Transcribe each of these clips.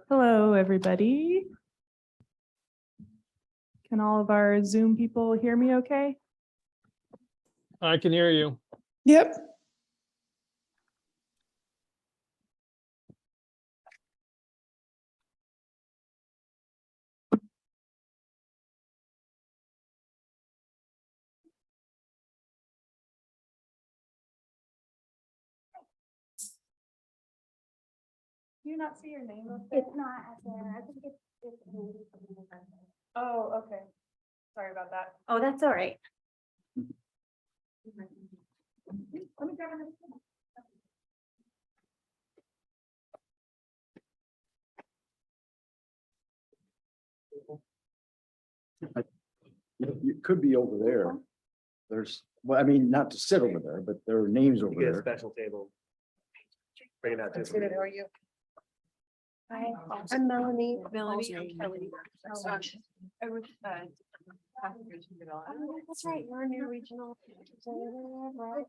Hello, everybody. Can all of our Zoom people hear me okay? I can hear you. Yep. Do you not see your name up there? It's not up there. I think it's Oh, okay. Sorry about that. Oh, that's all right. Let me grab another. You could be over there. There's, well, I mean, not to sit over there, but there are names over Get a there. special table. Bring it out. That's good. How are you? Hi, I'm Melanie. Melanie, I'm Kelly. I was, Conservation Development. That's right, you're a new regional representative, right?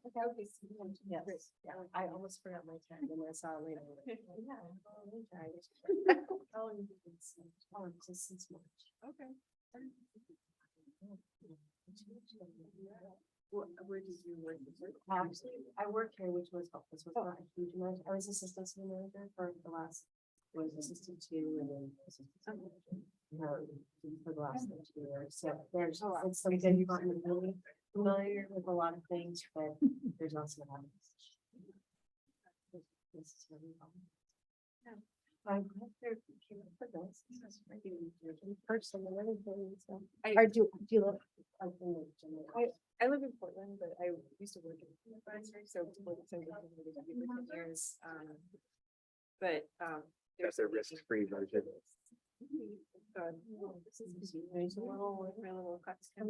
Yes, yeah, I almost forgot my tag and I saw it later. Just since March. Okay. Where did you work? Actually, I worked here, which was, this was not a huge amount. I was assistant city manager for the last, was assistant 2 and then assistant city manager. For the last 2 years. So there's, it's something you've gotten really familiar with a lot of things, but there's also a lot of. This is really fun. Yeah. I'm glad they came up for this. This is really in person and everything. So I do look. I live in Portland, but I used to work in the advisory, so it's more than 10 years. But That's a risk-free version. there's a little cuts. Yeah,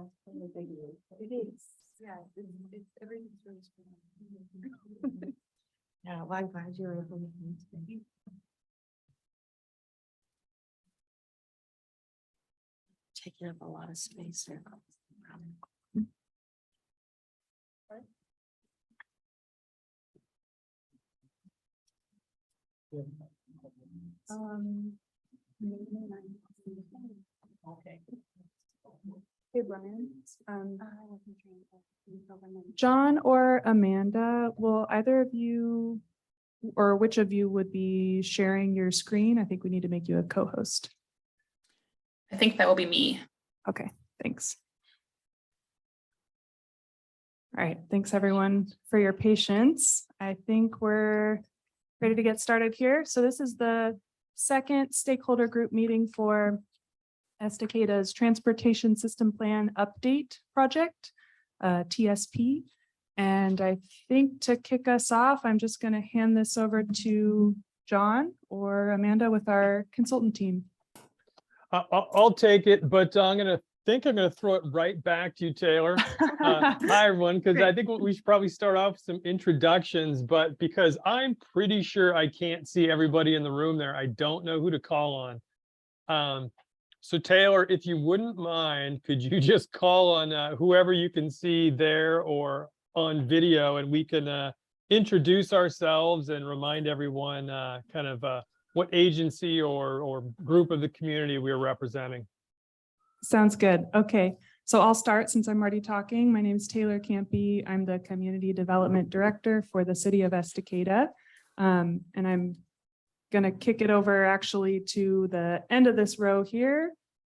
it's kind of a big deal. It is, yeah, it's everything's really small. Yeah, well, I'm glad you're able to come today. Taking up a lot of space here. Okay. Hey, Brian. John or Amanda, will either of you or which of you would be sharing your screen? I think we need to make you a co-host. I think that will be me. Okay, thanks. All right, thanks everyone for your patience. I think we're ready to get started here. So this is the second stakeholder group meeting for Estakeda's Transportation System Plan Update Project, TSP. And I think to kick us off, I'm just going to hand this over to John or Amanda with our consultant team. I'll take it, but I'm gonna throw it right back to you, Taylor. Hi, everyone, because I think we should probably start off with some introductions, but because I'm pretty sure I can't see everybody in the room there, I don't know who to call on. So Taylor, if you wouldn't mind, could you just call on whoever you can see there or on video, and we can introduce ourselves and remind everyone kind of what agency or group of the community we're representing. Sounds good. Okay, so I'll start since I'm already talking. My name is Taylor Campy. I'm the Community Development Director for the City of Estacada. And I'm gonna kick it over actually to the end of this row here.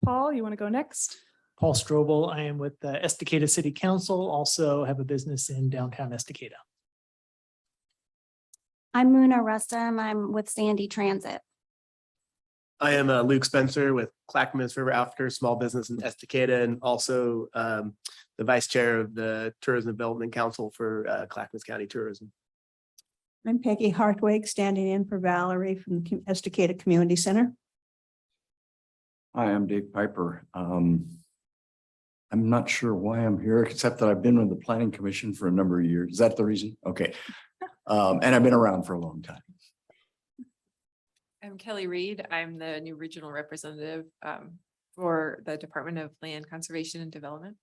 Paul, you want to go next? Paul Strobel. I am with the Estacada City Council, also have a business in downtown Estacada. I'm Muna Rustam. I'm with Sandy Transit. I am Luke Spencer with Clackamas River Outfitters Small Business in Estacada, and also the Vice Chair of the Tourism Development Council for Clackamas County Tourism. I'm Peggy Hartwig, standing in for Valerie from the Estacada Community Center. Hi, I'm Dave Piper. I'm not sure why I'm here, except that I've been with the Planning Commission for a number of years. Is that the reason? Okay. And I've been around for a long time. I'm Kelly Reed. I'm the new regional representative for the Department of Land Conservation and Development.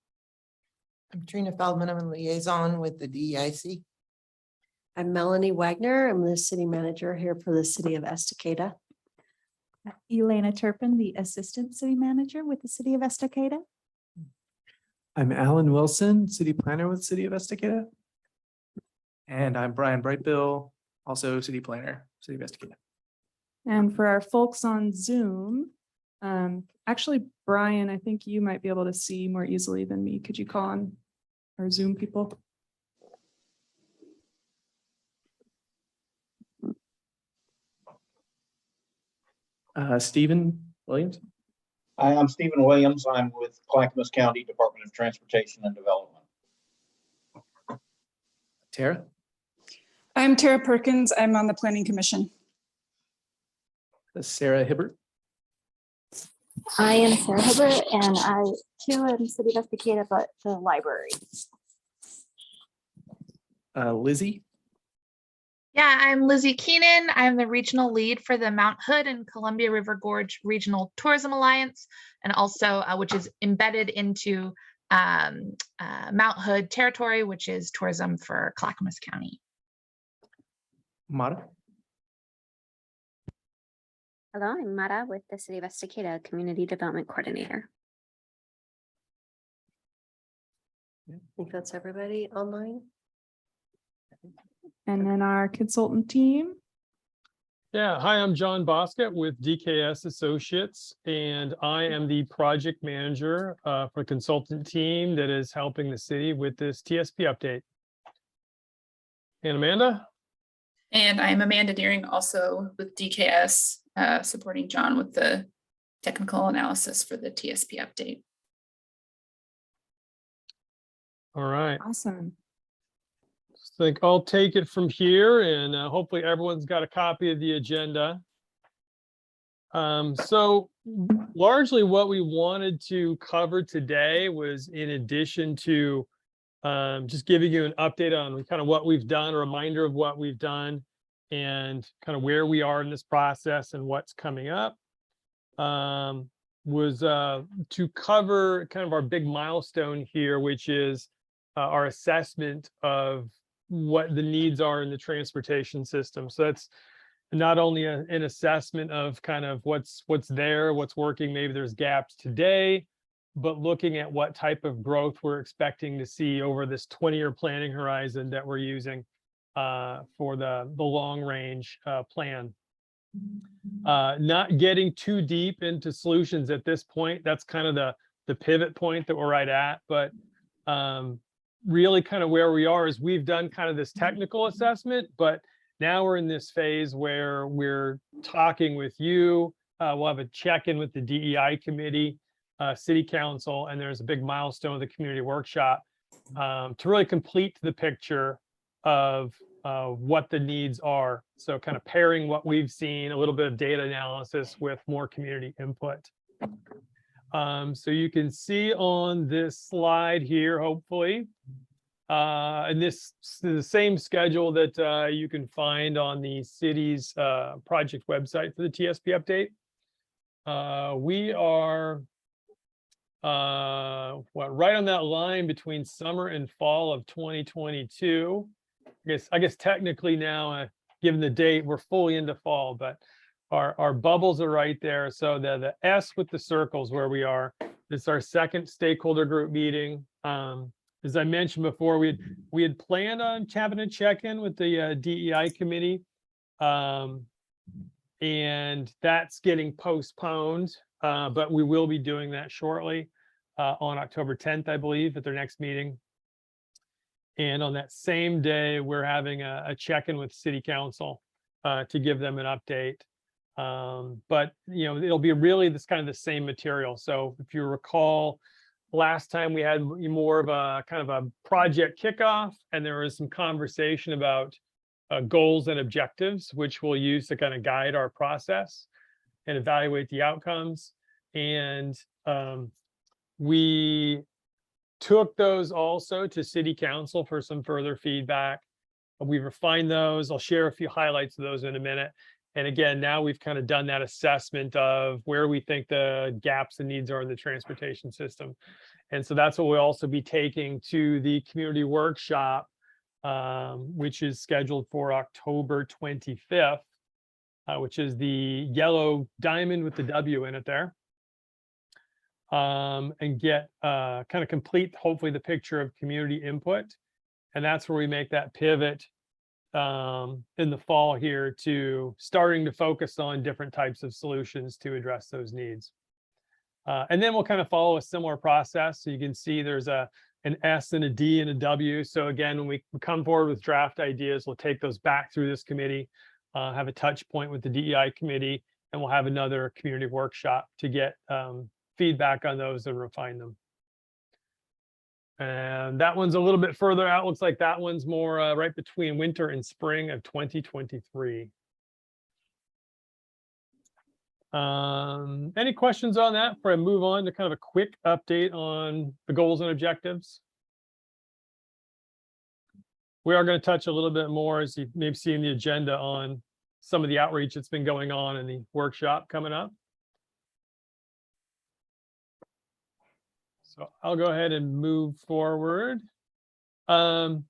I'm Trina Feldman. I'm a liaison with the DEIC. I'm Melanie Wagner. I'm the city manager here for the city of Estacada. Elena Turpin, the Assistant City Manager with the City of Estacada. I'm Alan Wilson, City Planner with City of Estacada. And I'm Brian Brightbill, also city planner, City of Estacada. And for our folks on Zoom, actually, Brian, I think you might be able to see more easily than me. Could you call on our Zoom people? Stephen Williams. Hi, I'm Stephen Williams. I'm with Clackamas County Department of Transportation and Development. Tara. I'm Tara Perkins. I'm on the Planning Commission. Sarah Hibbert. I am Sarah Hibbert, and I too am City of Estacada, but the library. Lizzie. Yeah, I'm Lizzie Keenan. I'm the regional lead for the Mount Hood and Columbia River Gorge Regional Tourism Alliance, and also which is embedded into Mount Hood territory, which is tourism for Clackamas County. Mara. Hello, I'm Mara with the City of Estacada Community Development Coordinator. I think that's everybody online. And then our consultant team. Yeah, hi, I'm John Bosket with DKS Associates, and I am the project manager for the consultant team that is helping the city with this TSP update. And Amanda? And I'm Amanda Deering, also with DKS, supporting John with the technical analysis for the TSP update. All right. Awesome. I think I'll take it from here, and hopefully everyone's got a copy of the agenda. So largely what we wanted to cover today was, in addition to just giving you an update on kind of what we've done, a reminder of what we've done, and kind of where we are in this process and what's coming up, was to cover kind of our big milestone here, which is our assessment of what the needs are in the transportation system. So that's not only an assessment of kind of what's there, what's working, maybe there's gaps today, but looking at what type of growth we're expecting to see over this 20-year planning horizon that we're using for the long range plan. Not getting too deep into solutions at this point. That's kind of the pivot point that we're right at, but really kind of where we are is we've done kind of this technical assessment, but now we're in this phase where we're talking with you. We'll have a check-in with the DEI committee, city council, and there's a big milestone of the community workshop to really complete the picture of what the needs are. So kind of pairing what we've seen, a little bit of data analysis with more community input. So you can see on this slide here, hopefully, and this is the same schedule that you can find on the city's project website for the TSP update. We are right on that line between summer and fall of 2022. I guess technically now, given the date, we're fully into fall, but our bubbles are right there. So the S with the circles where we are, it's our second stakeholder group meeting. As I mentioned before, we had planned on having a check-in with the DEI committee, and that's getting postponed, but we will be doing that shortly on October 10th, I believe, at their next meeting. And on that same day, we're having a check-in with city council to give them an update. But it'll be really this kind of the same material. So if you recall, last time we had more of a kind of a project kickoff, and there was some conversation about goals and objectives, which we'll use to kind of guide our process and evaluate the outcomes. And we took those also to city council for some further feedback. We refined those. I'll share a few highlights of those in a minute. And again, now we've kind of done that assessment of where we think the gaps and needs are in the transportation system. And so that's what we'll also be taking to the community workshop, which is scheduled for October 25th. which is the yellow diamond with the W in it there. And get kind of complete, hopefully, the picture of community input. And that's where we make that pivot in the fall here to starting to focus on different types of solutions to address those needs. And then we'll kind of follow a similar process. So you can see there's an S and a D and a W. So again, when we come forward with draft ideas, we'll take those back through this committee, have a touch point with the DEI committee, and we'll have another community workshop to get feedback on those and refine them. And that one's a little bit further out. Looks like that one's more right between winter and spring of 2023. Any questions on that before I move on to kind of a quick update on the goals and objectives? We are going to touch a little bit more, as you may have seen the agenda, on some of the outreach that's been going on in the workshop coming up. So I'll go ahead and move forward. I'll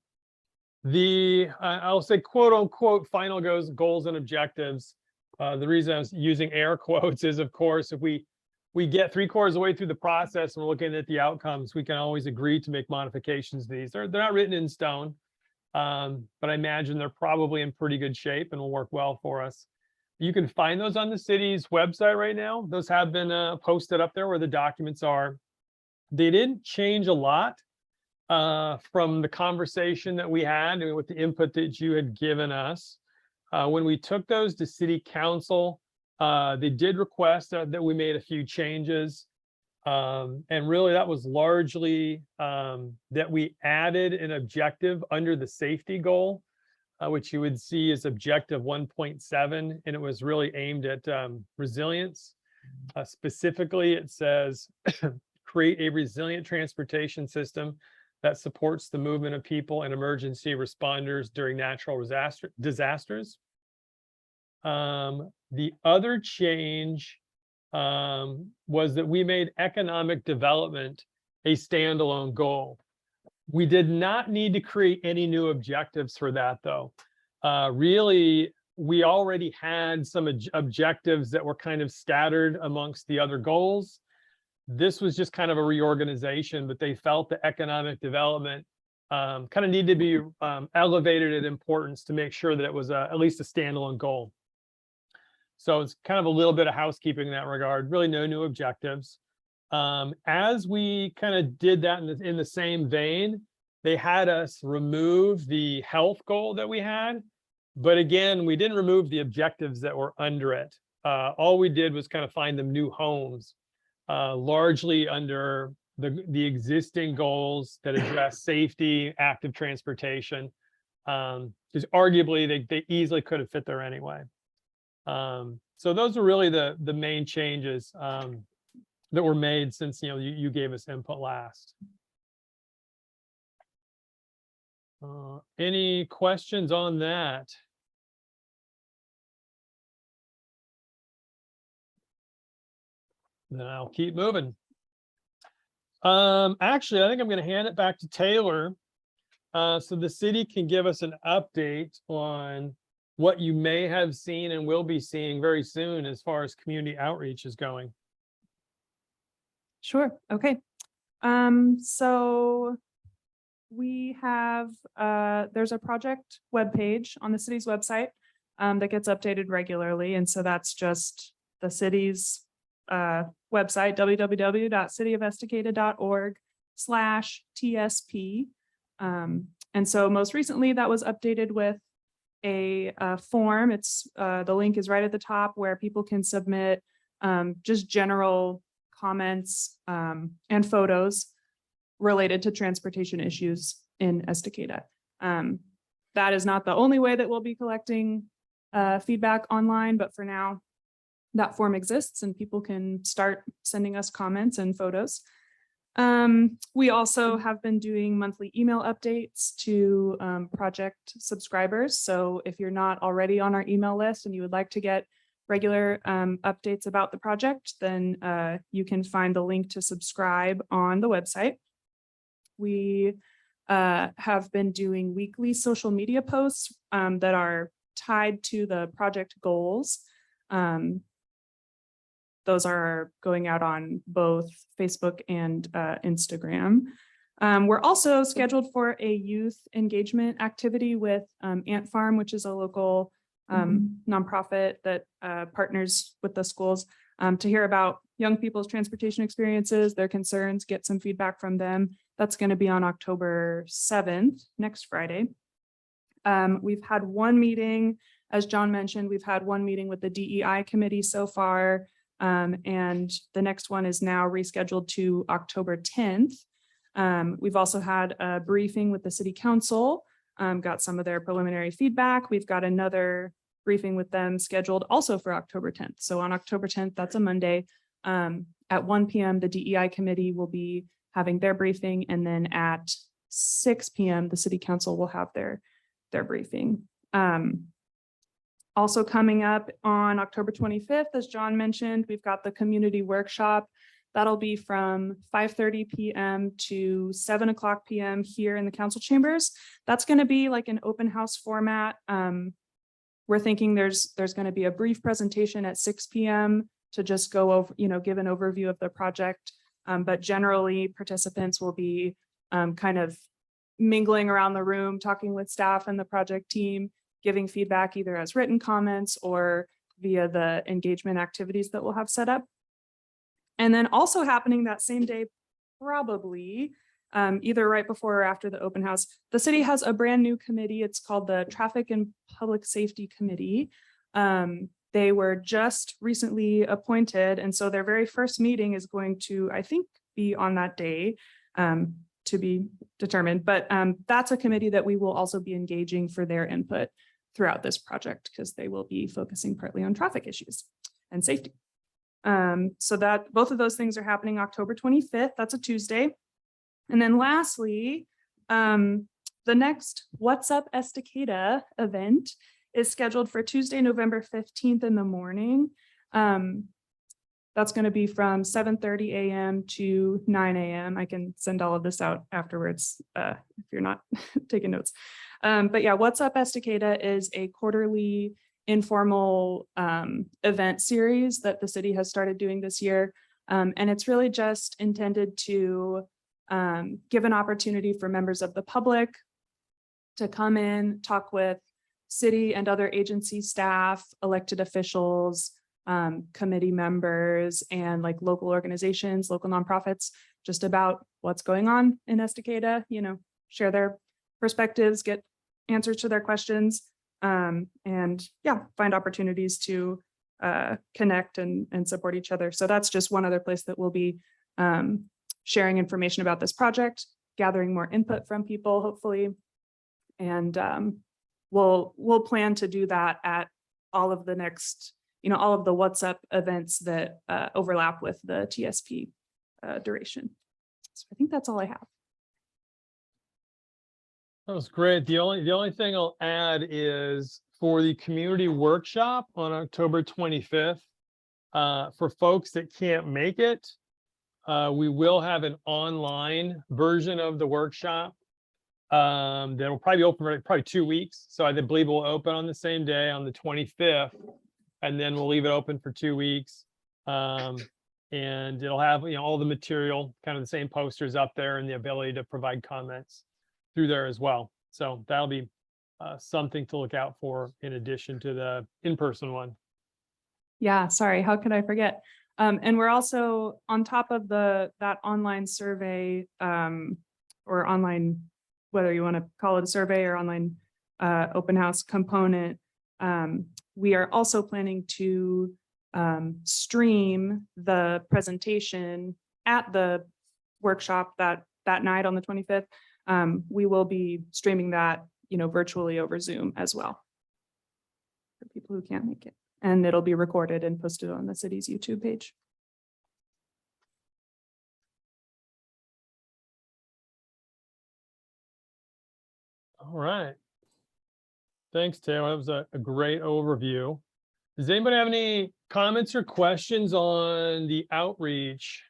say quote unquote final goals and objectives. The reason I was using air quotes is, of course, if we get 3/4 of the way through the process and we're looking at the outcomes, we can always agree to make modifications to these. They're not written in stone, but I imagine they're probably in pretty good shape and will work well for us. You can find those on the city's website right now. Those have been posted up there where the documents are. They didn't change a lot from the conversation that we had and with the input that you had given us. When we took those to city council, they did request that we made a few changes. And really that was largely that we added an objective under the safety goal, which you would see as objective 1.7, and it was really aimed at resilience. Specifically, it says, create a resilient transportation system that supports the movement of people and emergency responders during natural disasters. The other change was that we made economic development a standalone goal. We did not need to create any new objectives for that, though. Really, we already had some objectives that were kind of scattered amongst the other goals. This was just kind of a reorganization, but they felt the economic development kind of needed to be elevated in importance to make sure that it was at least a standalone goal. So it's kind of a little bit of housekeeping in that regard, really no new objectives. As we kind of did that in the same vein, they had us remove the health goal that we had. But again, we didn't remove the objectives that were under it. All we did was kind of find them new homes. Largely under the existing goals that address safety, active transportation, because arguably they easily could have fit there anyway. So those are really the main changes that were made since you gave us input last. Any questions on that? Then I'll keep moving. Actually, I think I'm going to hand it back to Taylor so the city can give us an update on what you may have seen and will be seeing very soon as far as community outreach is going. Sure. Okay. So we have, there's a project webpage on the city's website that gets updated regularly. And so that's just the city's website, www.cityofestacada.org/TSP. And so most recently that was updated with a form. It's the link is right at the top where people can submit just general comments and photos related to transportation issues in Estacada. That is not the only way that we'll be collecting feedback online, but for now, that form exists and people can start sending us comments and photos. We also have been doing monthly email updates to project subscribers. So if you're not already on our email list and you would like to get regular updates about the project, then you can find the link to subscribe on the website. We have been doing weekly social media posts that are tied to the project goals. Those are going out on both Facebook and Instagram. We're also scheduled for a youth engagement activity with Ant Farm, which is a local nonprofit that partners with the schools to hear about young people's transportation experiences, their concerns, get some feedback from them. That's going to be on October 7th, next Friday. We've had one meeting, as John mentioned, we've had one meeting with the DEI committee so far. And the next one is now rescheduled to October 10th. We've also had a briefing with the city council, got some of their preliminary feedback. We've got another briefing with them scheduled also for October 10th. So on October 10th, that's a Monday, at 1 p.m. the DEI committee will be having their briefing, and then at 6 p.m. the city council will have their briefing. Also coming up on October 25th, as John mentioned, we've got the community workshop. That'll be from 5:30 p.m. to 7 o'clock p.m. here in the council chambers. That's going to be like an open house format. We're thinking there's going to be a brief presentation at 6 p.m. to just go over, give an overview of the project. But generally participants will be kind of mingling around the room, talking with staff and the project team, giving feedback either as written comments or via the engagement activities that we'll have set up. And then also happening that same day, probably either right before or after the open house, the city has a brand new committee. It's called the Traffic and Public Safety Committee. They were just recently appointed, and so their very first meeting is going to, I think, be on that day, to be determined. But that's a committee that we will also be engaging for their input throughout this project, because they will be focusing partly on traffic issues and safety. So that both of those things are happening October 25th. That's a Tuesday. And then lastly, the next What's Up Estacada event is scheduled for Tuesday, November 15th in the morning. That's going to be from 7:30 a.m. to 9 a.m. I can send all of this out afterwards if you're not taking notes. But yeah, What's Up Estacada is a quarterly informal event series that the city has started doing this year. And it's really just intended to give an opportunity for members of the public to come in, talk with city and other agency staff, elected officials, committee members, and like local organizations, local nonprofits, just about what's going on in Estacada, share their perspectives, get answers to their questions, and yeah, find opportunities to connect and support each other. So that's just one other place that we'll be sharing information about this project, gathering more input from people, hopefully. And we'll plan to do that at all of the next, all of the What's Up events that overlap with the TSP duration. So I think that's all I have. That was great. The only thing I'll add is for the community workshop on October 25th, for folks that can't make it, we will have an online version of the workshop that'll probably be open for probably 2 weeks. So I believe we'll open on the same day on the 25th, and then we'll leave it open for 2 weeks. And it'll have all the material, kind of the same posters up there, and the ability to provide comments through there as well. So that'll be something to look out for in addition to the in-person one. Yeah, sorry, how could I forget? And we're also on top of that online survey, or online, whether you want to call it a survey or online open house component. We are also planning to stream the presentation at the workshop that night on the 25th. We will be streaming that, virtually over Zoom as well for people who can't make it. And it'll be recorded and posted on the city's YouTube page. All right. Thanks, Taylor. That was a great overview. Does anybody have any comments or questions on the outreach?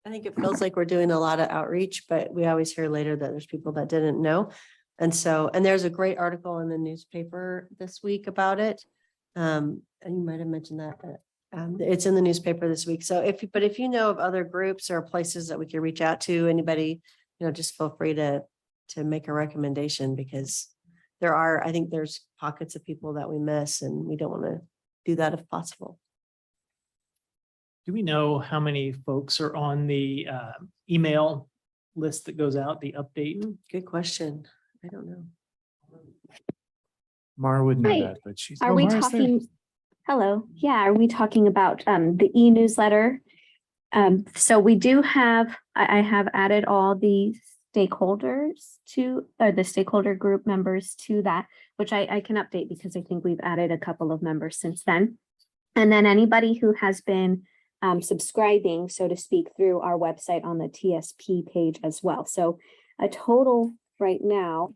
I think it feels like we're doing a lot of outreach, but we always hear later that there's people that didn't know. And so, and there's a great article in the newspaper this week about it. And you might have mentioned that, but it's in the newspaper this week. So if you know of other groups or places that we could reach out to, anybody, just feel free to make a recommendation, because I think there's pockets of people that we miss, and we don't want to do that if possible. Do we know how many folks are on the email list that goes out, the update? Good question. I don't know. Mara would know Hi. that, but she's. Are oh, we Mara's there. talking? Hello. Yeah, are we talking about the e-newsletter? So we do have, I have added all the stakeholders to, or the stakeholder group members to that, which I can update because I think we've added a couple of members since then. And then anybody who has been subscribing, so to speak, through our website on the TSP page as well. So a total right now,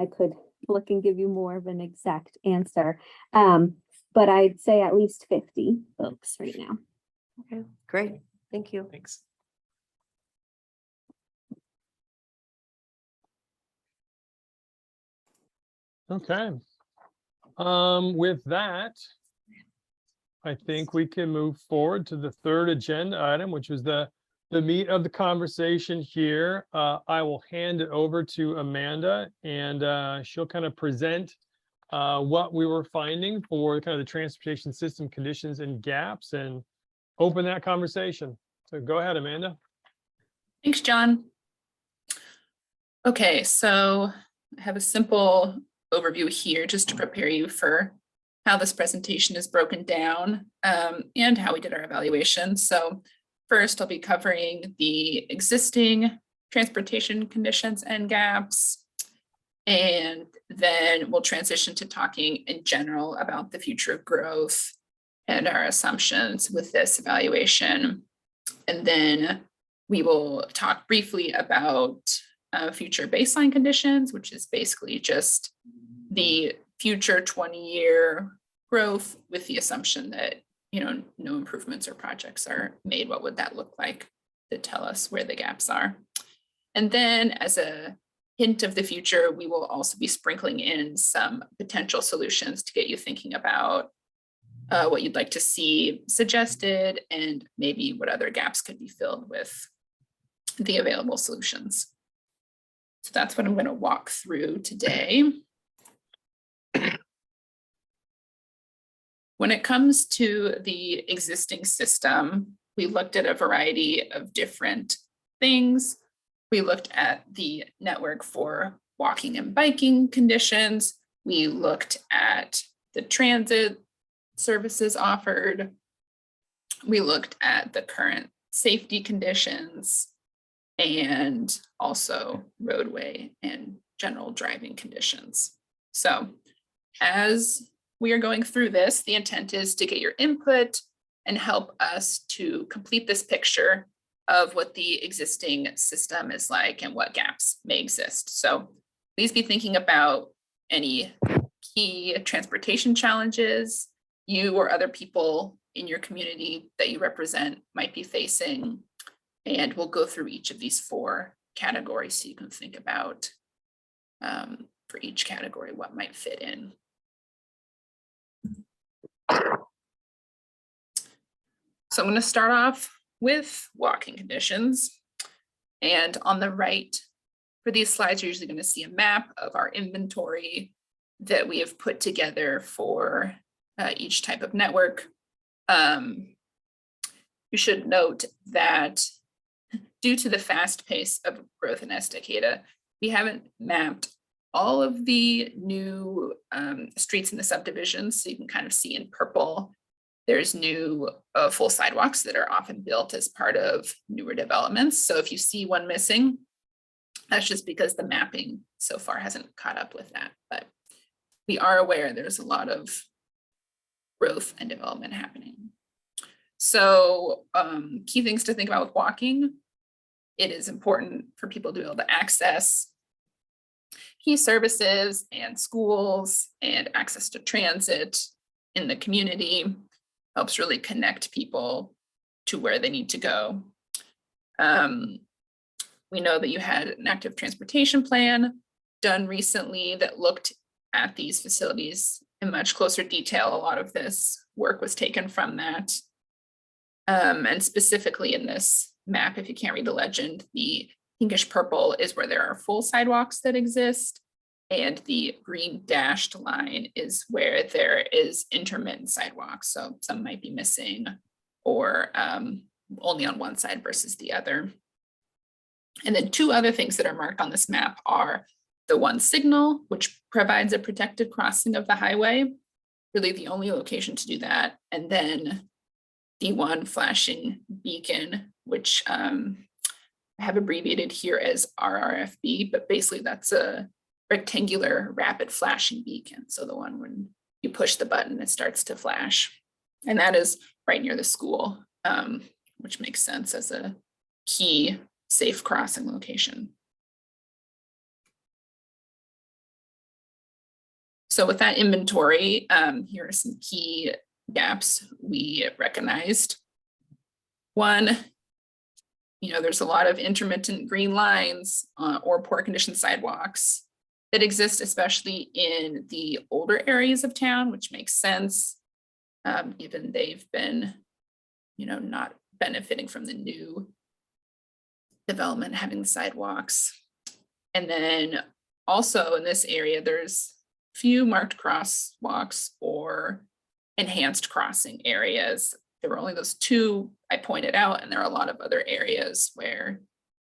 I could look and give you more of an exact answer. But I'd say at least 50 folks right now. Okay, great. Thank you. Thanks. Okay. With that, I think we can move forward to the third agenda item, which was the meat of the conversation here. I will hand it over to Amanda, and she'll kind of present what we were finding for kind of the transportation system conditions and gaps, and open that conversation. So go ahead, Amanda. Thanks, John. Okay, so I have a simple overview here just to prepare you for how this presentation is broken down and how we did our evaluation. So first, I'll be covering the existing transportation conditions and gaps, and then we'll transition to talking in general about the future of growth and our assumptions with this evaluation. And then we will talk briefly about future baseline conditions, which is basically just the future 20-year growth with the assumption that, no improvements or projects are made. What would that look like to tell us where the gaps are? And then as a hint of the future, we will also be sprinkling in some potential solutions to get you thinking about what you'd like to see suggested and maybe what other gaps could be filled with the available solutions. So that's what I'm going to walk through today. When it comes to the existing system, we looked at a variety of different things. We looked at the network for walking and biking conditions. We looked at the transit services offered. We looked at the current safety conditions and also roadway and general driving conditions. So as we are going through this, the intent is to get your input and help us to complete this picture of what the existing system is like and what gaps may exist. So please be thinking about any key transportation challenges you or other people in your community that you represent might be facing. And we'll go through each of these 4 categories so you can think about for each category what might fit in. So I'm going to start off with walking conditions. And on the right, for these slides, you're usually going to see a map of our inventory that we have put together for each type of network. You should note that due to the fast pace of growth in Estacada, we haven't mapped all of the new streets in the subdivisions. So you can kind of see in purple, there's new full sidewalks that are often built as part of newer developments. So if you see one missing, that's just because the mapping so far hasn't caught up with that. But we are aware there's a lot of growth and development happening. So key things to think about with walking. It is important for people to be able to access key services and schools and access to transit in the community. Helps really connect people to where they need to go. We know that you had an active transportation plan done recently that looked at these facilities in much closer detail. A lot of this work was taken from that. And specifically in this map, if you can't read the legend, the pinkish purple is where there are full sidewalks that exist. And the green dashed line is where there is intermittent sidewalks. So some might be missing or only on one side versus the other. And then two other things that are marked on this map are the one signal, which provides a protected crossing of the highway, really the only location to do that. And then the one flashing beacon, which I have abbreviated here as RRFB, but basically that's a rectangular rapid flashing beacon. So the one when you push the button, it starts to flash. And that is right near the school, which makes sense as a key safe crossing location. So with that inventory, here are some key gaps we recognized. One, there's a lot of intermittent green lines or poor condition sidewalks that exist, especially in the older areas of town, which makes sense, given they've been, not benefiting from the new development having the sidewalks. And then also in this area, there's few marked crosswalks or enhanced crossing areas. There were only those two I pointed out, and there are a lot of other areas where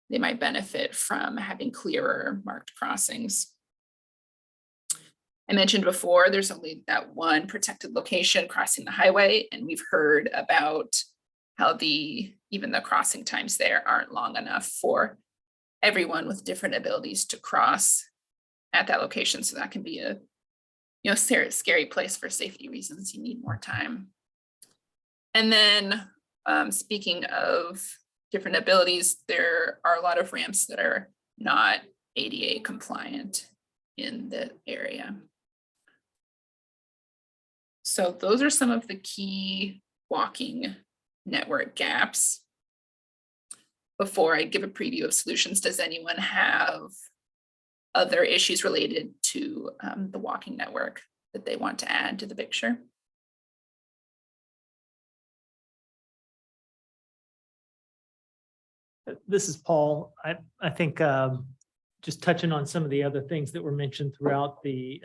they might benefit from having clearer marked crossings. I mentioned before, there's only that one protected location crossing the highway, and we've heard about how even the crossing times there aren't long enough for everyone with different abilities to cross at that location. So that can be a scary place for safety reasons. You need more time. And then speaking of different abilities, there are a lot of ramps that are not ADA compliant in the area. So those are some of the key walking network gaps. Before I give a preview of solutions, does anyone have other issues related to the walking network that they want to add to the picture? This is Paul. I think just touching on some of the other things that were mentioned throughout the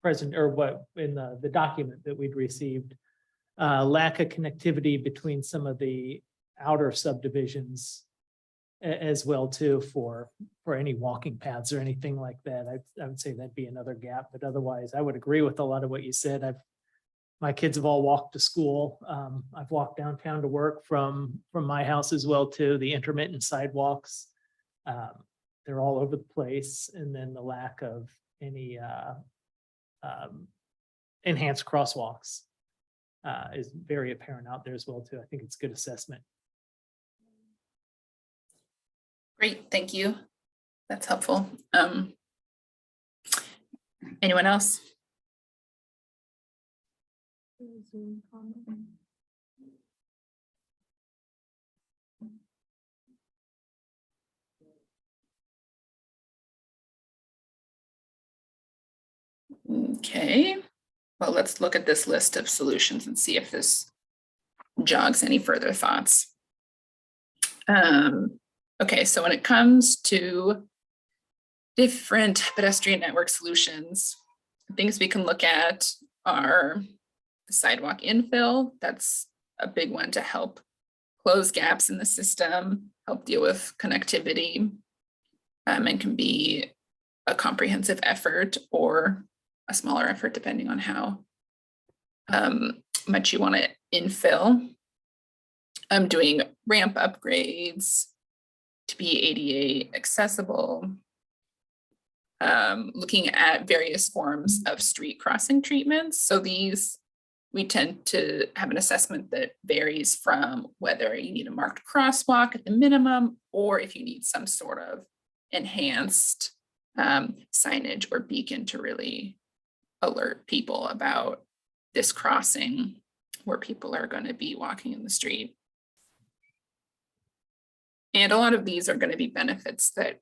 present or what in the document that we'd received, lack of connectivity between some of the outer subdivisions as well too for any walking paths or anything like that. I would say that'd be another gap, but otherwise I would agree with a lot of what you said. My kids have all walked to school. I've walked downtown to work from my house as well too. The intermittent sidewalks, they're all over the place. And then the lack of any enhanced crosswalks is very apparent out there as well too. I think it's a good assessment. Great, thank you. That's helpful. Anyone else? Okay, well, let's look at this list of solutions and see if this jogs any further thoughts. Okay, so when it comes to different pedestrian network solutions, things we can look at are the sidewalk infill. That's a big one to help close gaps in the system, help deal with connectivity, and can be a comprehensive effort or a smaller effort depending on how much you want to infill. I'm doing ramp upgrades to be ADA accessible, looking at various forms of street crossing treatments. So these, we tend to have an assessment that varies from whether you need a marked crosswalk at the minimum, or if you need some sort of enhanced signage or beacon to really alert people about this crossing where people are going to be walking in the street. And a lot of these are going to be benefits that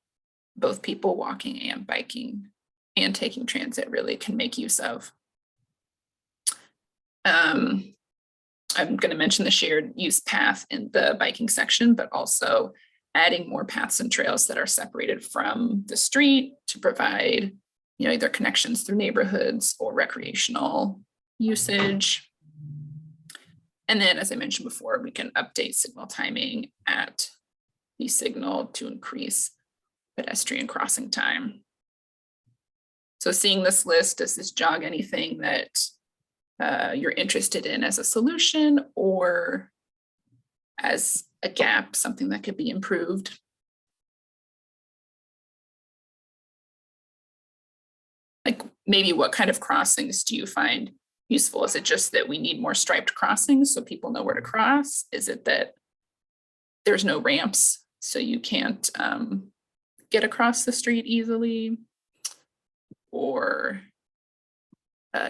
both people walking and biking and taking transit really can make use of. I'm going to mention the shared use path in the biking section, but also adding more paths and trails that are separated from the street to provide, either connections through neighborhoods or recreational usage. And then, as I mentioned before, we can update signal timing at the signal to increase pedestrian crossing time. So seeing this list, does this jog anything that you're interested in as a solution or as a gap, something that could be improved? Like maybe what kind of crossings do you find useful? Is it just that we need more striped crossings so people know where to cross? Is it that there's no ramps so you can't get across the street easily? Or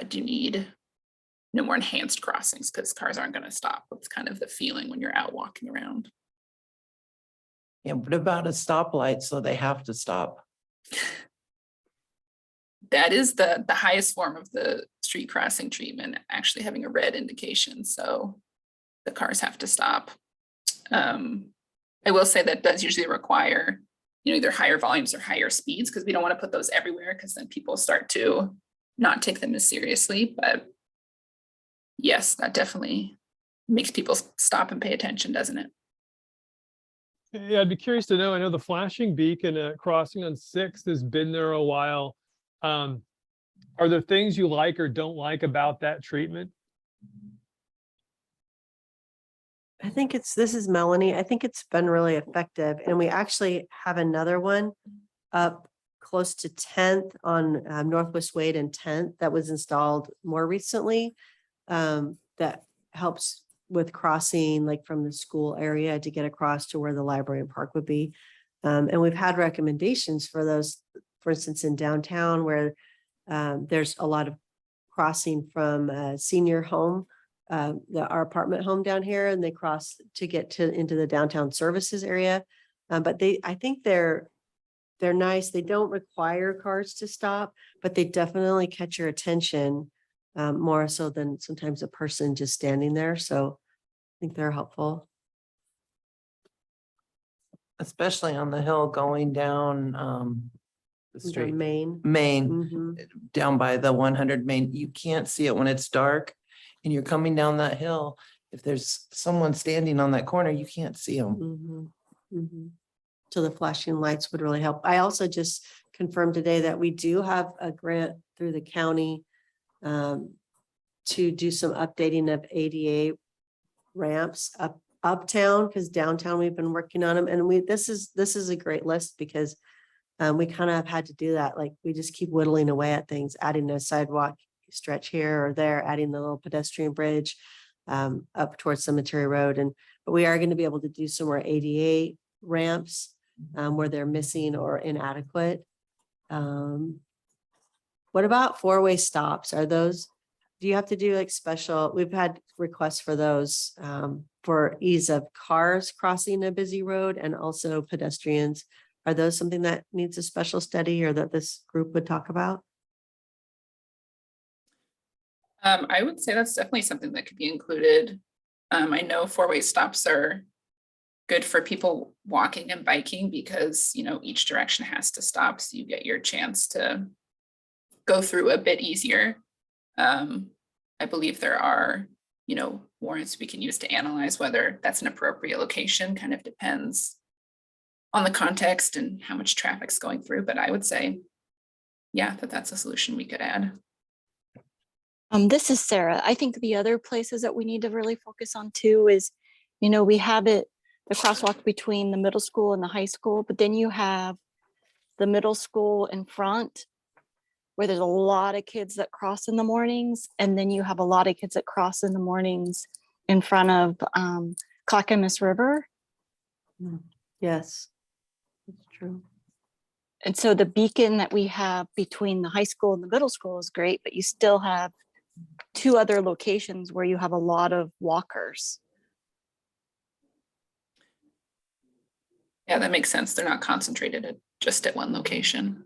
do you need more enhanced crossings because cars aren't going to stop? It's kind of the feeling when you're out walking around. Yeah, what about a stoplight so they have to stop? That is the highest form of the street crossing treatment, actually having a red indication. So the cars have to stop. I will say that does usually require, either higher volumes or higher speeds, because we don't want to put those everywhere because then people start to not take them as seriously. But yes, that definitely makes people stop and pay attention, doesn't it? Yeah, I'd be curious to know. I know the flashing beacon crossing on 6th has been there a while. Are there things you like or don't like about that treatment? I think this is Melanie. I think it's been really effective. And we actually have another one up close to 10th on Northwest Wade and 10th that was installed more recently. That helps with crossing like from the school area to get across to where the library and park would be. And we've had recommendations for those, for instance, in downtown where there's a lot of crossing from a senior home, our apartment home down here, and they cross to get into the downtown services area. But I think they're nice. They don't require cars to stop, but they definitely catch your attention more so than sometimes a person just standing there. So I think they're helpful. Especially on the hill going down the street. Main. Main, down by the 100 Main. You can't see it when it's dark and you're coming down that hill. If there's someone standing on that corner, you can't see them. So the flashing lights would really help. I also just confirmed today that we do have a grant through the county to do some updating of ADA ramps uptown, because downtown we've been working on them, and this is a great list because we kind of have had to do that. Like we just keep whittling away at things, adding a sidewalk stretch here or there, adding the little pedestrian bridge up towards Cemetery Road, but we are going to be able to do some more ADA ramps where they're missing or inadequate. What about four-way stops? Do you have to do like special? We've had requests for those for ease of cars crossing a busy road and also pedestrians. Are those something that needs a special study or that this group would talk about? I would say that's definitely something that could be included. I know four-way stops are good for people walking and biking because, each direction has to stop. So you get your chance to go through a bit easier. I believe there are, warrants we can use to analyze whether that's an appropriate location. Kind of depends on the context and how much traffic's going through. But I would say, yeah, that's a solution we could add. This is Sarah. I think the other places that we need to really focus on too is, we have the crosswalk between the middle school and the high school, but then you have the middle school in front where there's a lot of kids that cross in the mornings. And then you have a lot of kids that cross in the mornings in front of Clackamas River. Yes, that's true. And so the beacon that we have between the high school and the middle school is great, but you still have two other locations where you have a lot of walkers. Yeah, that makes sense. They're not concentrated at just at one location.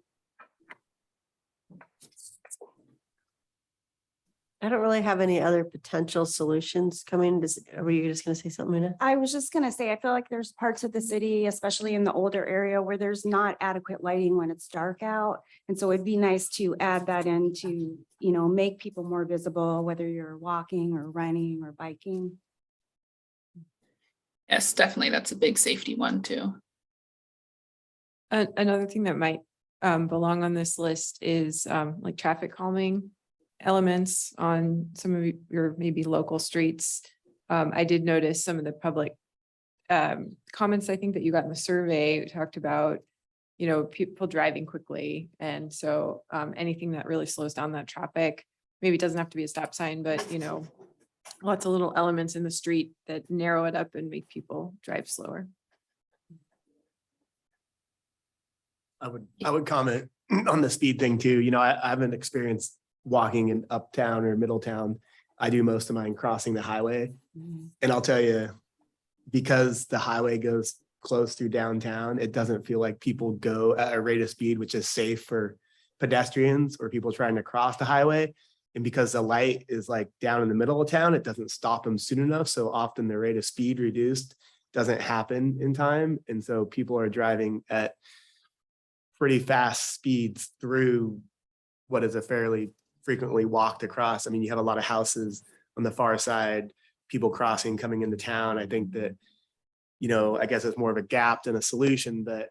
I don't really have any other potential solutions coming. Were you just gonna say something, Mina? I was just gonna say, I feel like there's parts of the city, especially in the older area, where there's not adequate lighting when it's dark out. And so it'd be nice to add that in to, make people more visible, whether you're walking or running or biking. Yes, definitely. That's a big safety one too. Another thing that might belong on this list is like traffic calming elements on some of your maybe local streets. I did notice some of the public comments, I think that you got in the survey talked about, people driving quickly. And so anything that really slows down that traffic, maybe it doesn't have to be a stop sign, but lots of little elements in the street that narrow it up and make people drive slower. I would comment on the speed thing too. I haven't experienced walking in Uptown or Middletown. I do most of mine crossing the highway. And I'll tell you, because the highway goes close through downtown, it doesn't feel like people go at a rate of speed, which is safe for pedestrians or people trying to cross the highway. And because the light is like down in the middle of town, it doesn't stop them soon enough. So often the rate of speed reduced doesn't happen in time. And so people are driving at pretty fast speeds through what is a fairly frequently walked across. I mean, you have a lot of houses on the far side, people crossing, coming into town. I think that, I guess it's more of a gap than a solution, but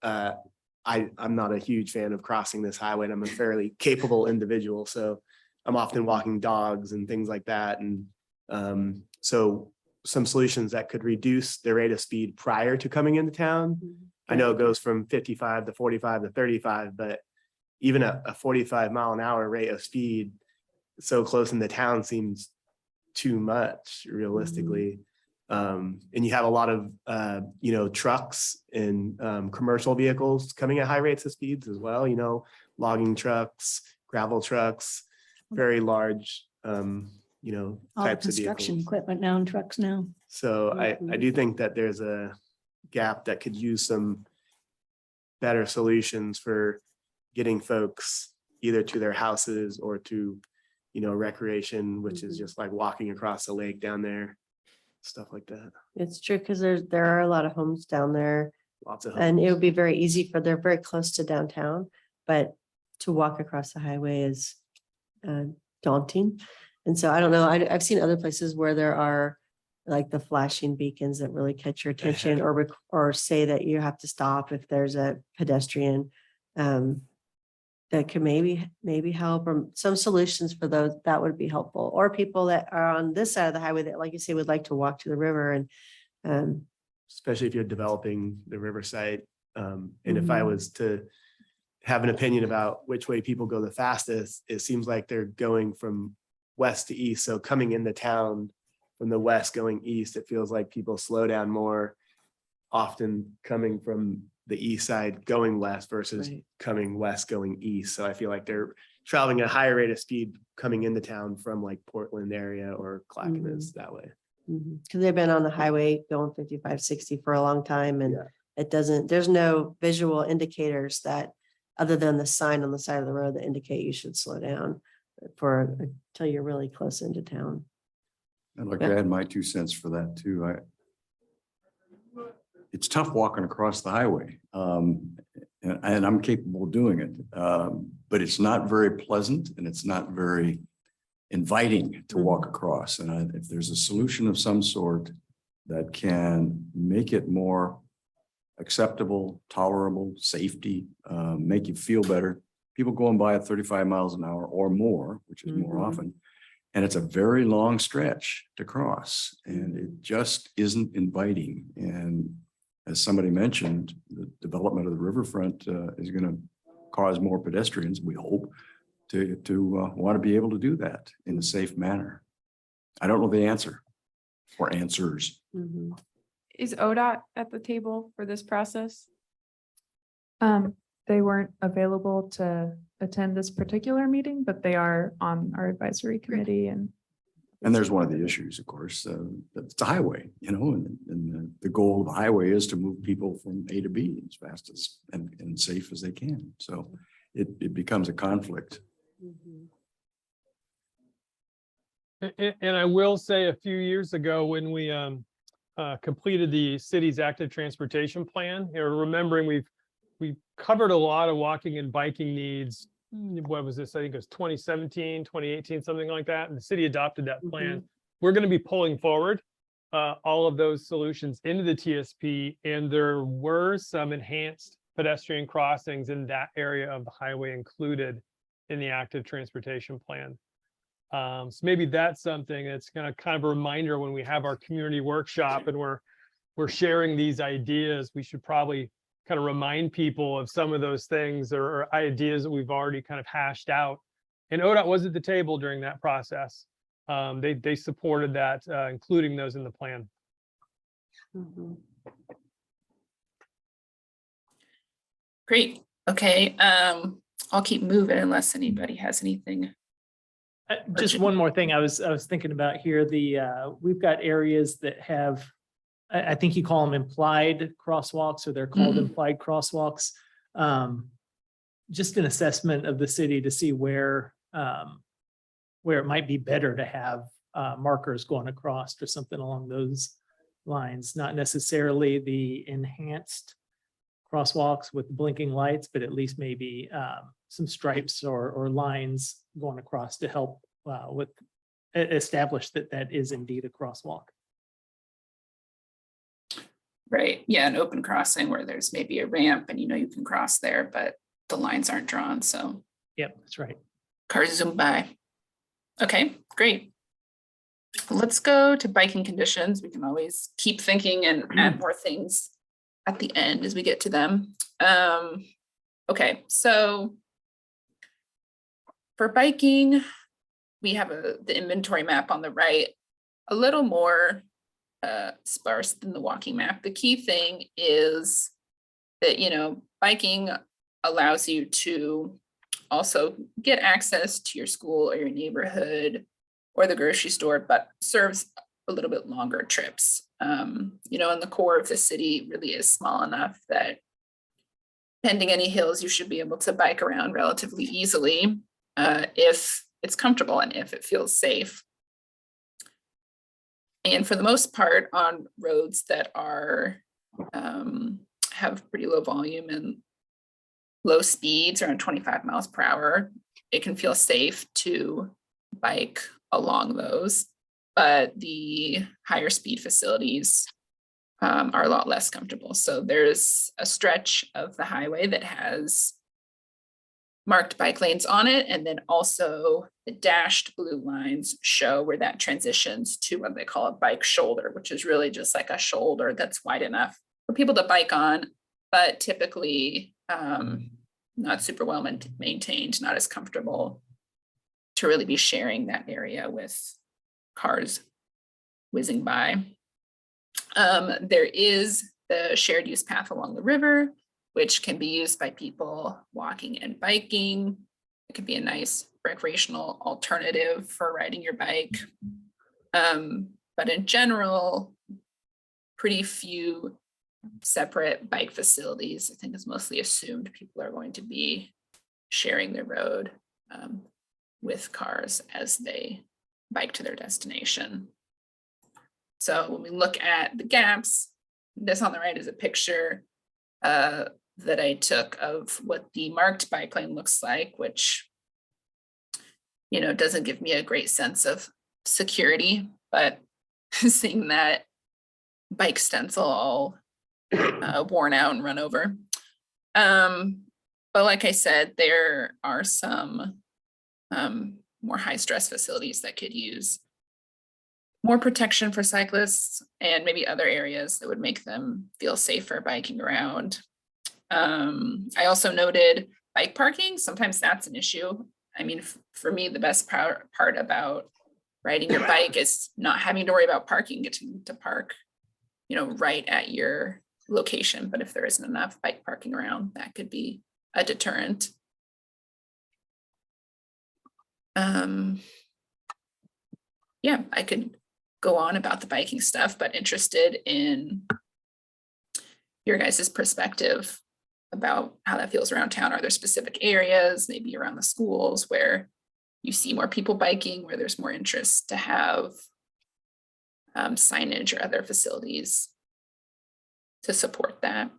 I'm not a huge fan of crossing this highway, and I'm a fairly capable individual. So I'm often walking dogs and things like that. And so some solutions that could reduce the rate of speed prior to coming into town. I know it goes from 55 to 45 to 35, but even a 45-mile-an-hour rate of speed so close in the town seems too much realistically. And you have a lot of, trucks and commercial vehicles coming at high rates of speeds as well, logging trucks, gravel trucks, very large, All the types of construction vehicles. equipment now and trucks now. So I do think that there's a gap that could use some better solutions for getting folks either to their houses or to, recreation, which is just like walking across the lake down there, stuff like that. It's true, because there are a lot of homes down there. Lots of And it homes. would be very easy they're very close to downtown, but to walk across the highway is daunting. And so I don't know, I've seen other places where there are like the flashing beacons that really catch your attention or say that you have to stop if there's a pedestrian. That could maybe help, or some solutions for those that would be helpful, or people that are on this side of the highway that, like you say, would like to walk to the river and Especially if you're developing the riverside. And if I was to have an opinion about which way people go the fastest, it seems like they're going from west to east. So coming into town from the west going east, it feels like people slow down more often coming from the east side going west versus coming west going east. So I feel like they're traveling at a higher rate of speed coming into town from like Portland area or Clackamas that way. because they've been on the highway going 55, 60 for a long time, and there's no visual indicators that, other than the sign on the side of the road, that indicate you should slow down until you're really close into town. I'd like to add my 2 cents for that too. It's tough walking across the highway, and I'm capable of doing it, but it's not very pleasant and it's not very inviting to walk across. And if there's a solution of some sort that can make it more acceptable, tolerable, safety, make you feel better. People going by at 35 miles an hour or more, which is more often. And it's a very long stretch to cross, and it just isn't inviting. And as somebody mentioned, the development of the riverfront is going to cause more pedestrians, we hope, to want to be able to do that in a safe manner. I don't know the answer or answers. Is ODOT at the table for this process? They weren't available to attend this particular meeting, but they are on our advisory committee and And there's one of the issues, of course, that's the highway, you know, and the goal of the highway is to move people from A to B as fast as and safe as they can. So it becomes a conflict. And I will say a few years ago when we completed the city's active transportation plan, you know, remembering we covered a lot of walking and biking needs. What was this? I think it was 2017, 2018, something like that. And the city adopted that plan. We're going to be pulling forward all of those solutions into the TSP. And there were some enhanced pedestrian crossings in that area of the highway included in the active transportation plan. So maybe that's something that's kind of a reminder when we have our community workshop and we're sharing these ideas. We should probably kind of remind people of some of those things or ideas that we've already kind of hashed out. And ODOT was at the table during that process. They supported that, including those in the plan. Great. Okay. I'll keep moving unless anybody has anything. Just one more thing I was thinking about here. We've got areas that have, I think you call them implied crosswalks, or they're called implied crosswalks. Just an assessment of the city to see where it might be better to have markers going across or something along those lines, not necessarily the enhanced crosswalks with blinking lights, but at least maybe some stripes or lines going across to help with establish that is indeed a crosswalk. Right. Yeah, an open crossing where there's maybe a ramp and you know you can cross there, but the lines aren't drawn. So yep, that's right. Cars zoom by. Okay, great. Let's go to biking conditions. We can always keep thinking and add more things at the end as we get to them. Okay, so for biking, we have the inventory map on the right, a little more sparse than the walking map. The key thing is that, you know, biking allows you to also get access to your school or your neighborhood or the grocery store, but serves a little bit longer trips. You know, and the core of the city really is small enough that pending any hills, you should be able to bike around relatively easily if it's comfortable and if it feels safe. And for the most part, on roads that are have pretty low volume and low speeds, around 25 miles per hour, it can feel safe to bike along those. But the higher speed facilities are a lot less comfortable. So there's a stretch of the highway that has marked bike lanes on it. And then also the dashed blue lines show where that transitions to what they call a bike shoulder, which is really just like a shoulder that's wide enough for people to bike on, but typically not super well maintained, not as comfortable to really be sharing that area with cars whizzing by. There is the shared use path along the river, which can be used by people walking and biking. It can be a nice recreational alternative for riding your bike. But in general, pretty few separate bike facilities. I think it's mostly assumed people are going to be sharing the road with cars as they bike to their destination. So when we look at the gaps, this on the right is a picture that I took of what the marked bike lane looks like, which, you know, doesn't give me a great sense of security, but seeing that bike stencil all worn out and run over. But like I said, there are some more high stress facilities that could use more protection for cyclists and maybe other areas that would make them feel safer biking around. I also noted bike parking. Sometimes that's an issue. I mean, for me, the best part about riding your bike is not having to worry about parking, getting to park, you know, right at your location. But if there isn't enough bike parking around, that could be a deterrent. yeah, I could go on about the biking stuff, but interested in your guys' perspective about how that feels around town. Are there specific areas, maybe around the schools, where you see more people biking, where there's more interest to have signage or other facilities to support that?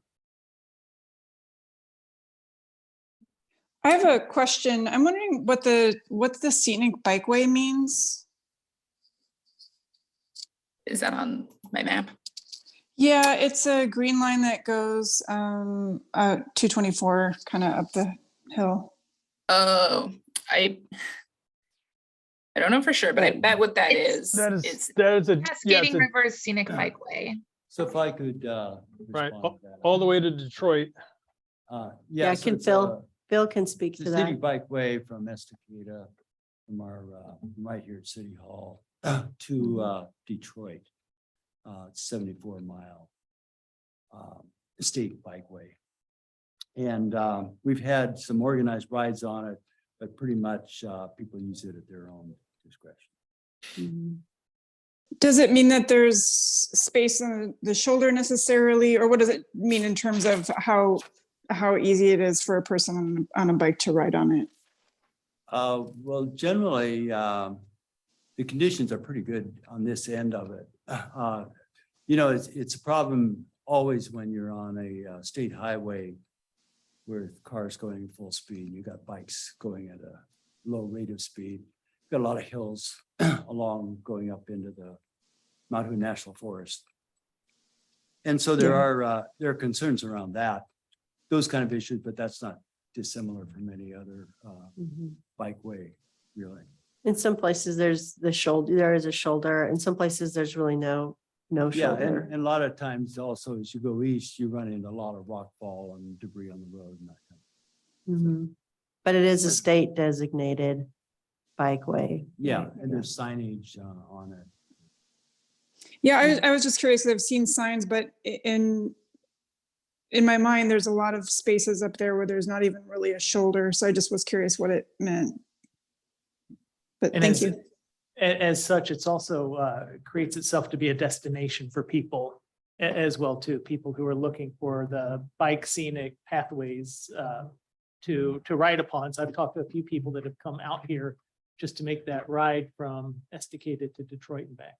I have a question. I'm wondering what the Scenic Bikeway means. Is that on my map? Yeah, it's a green line that goes 224 kind of up the hill. Oh, I don't know for sure, but I bet what that is. That is It's a Cascading Rivers Scenic Bikeway. So if I could, right respond to that. all the way to Detroit. Yeah, so can it's, Phil can speak the to that. Scenic Bikeway from Estacada, from our, right here at City Hall to Detroit. It's 74-mile state bikeway. And we've had some organized rides on it, but pretty much people use it at their own discretion. Does it mean that there's space on the shoulder necessarily, or what does it mean in terms of how easy it is for a person on a bike to ride on it? Well, generally, the conditions are pretty good on this end of it. You know, it's a problem always when you're on a state highway with cars going full speed. You got bikes going at a low rate of speed. Got a lot of hills along going up into the Mount Hood National Forest. And so there are concerns around that, those kind of issues, but that's not dissimilar from any other bikeway, really. In some places, there's the shoulder, there is a shoulder. In some places, there's really no Yeah, shoulder. and a lot of times also as you go east, you run into a lot of rock fall and debris on the road and that kind of. Mhm. But it is a state designated bikeway. Yeah, and there's signage on it. Yeah, I was just curious, 'cause I've seen signs, but in my mind, there's a lot of spaces up there where there's not even really a shoulder. So I just was curious what it meant. But And thank as- you. As such, it's also creates itself to be a destination for people as well too. People who are looking for the bike scenic pathways to ride upon. So I've talked to a few people that have come out here just to make that ride from Estacada to Detroit and back.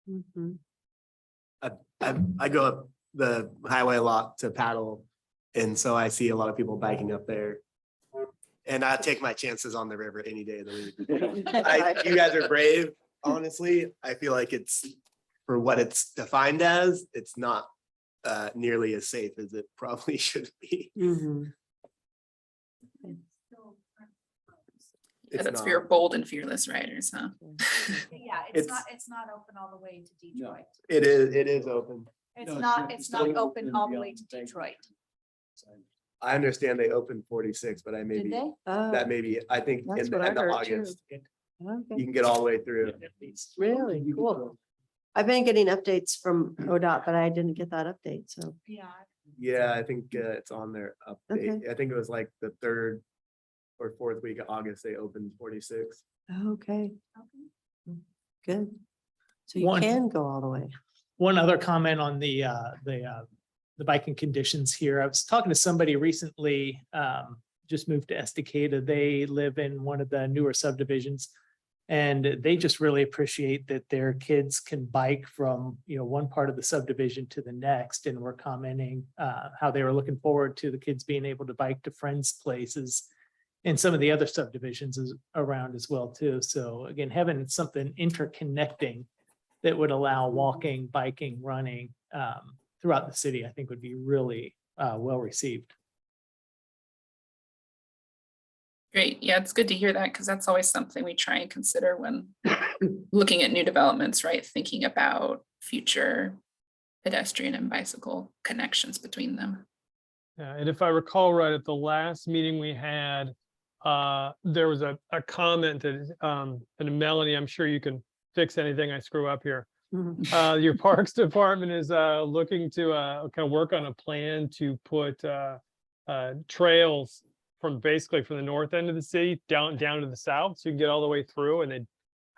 Mhm. I go up the highway a lot to paddle, and so I see a lot of people biking up there. And I take my chances on the river any day of the week. You guys are brave, honestly. I feel like it's, for what it's defined as, it's not nearly as safe as it probably should be. Mhm. Yeah, that's for your bold and fearless riders, huh? Yeah, It's- it's not open all the way to Detroit. It is open. It's No, not, it's it's not not open open all the beyond way to the bank. Detroit. I understand they opened 46, but I Did maybe, they? that maybe, I think That's in what the I end of heard, too. August, you Okay. can get all the way through. Really cool. I've been getting updates from ODOT, but I didn't get that update, so. Yeah. Yeah, I think it's on their update. Okay. I think it was like the 3rd or 4th week of August, they opened 46. Okay. Good. So you One- can go all the way. One other comment on the biking conditions here. I was talking to somebody recently, just moved to Estacada. They live in one of the newer subdivisions. And they just really appreciate that their kids can bike from, one part of the subdivision to the next. And were commenting how they were looking forward to the kids being able to bike to friends' places and some of the other subdivisions around as well too. So again, having something interconnecting that would allow walking, biking, running throughout the city, I think would be really well received. Great. Yeah, it's good to hear that because that's always something we try and consider when looking at new developments, right? Thinking about future pedestrian and bicycle connections between them. Yeah, and if I recall right, at the last meeting we had, there was a comment that, and Melanie, I'm sure you can fix anything I screw up here. Your Parks Department is looking to kind of work on a plan to put trails from basically from the north end of the city down to the south, so you can get all the way through, and they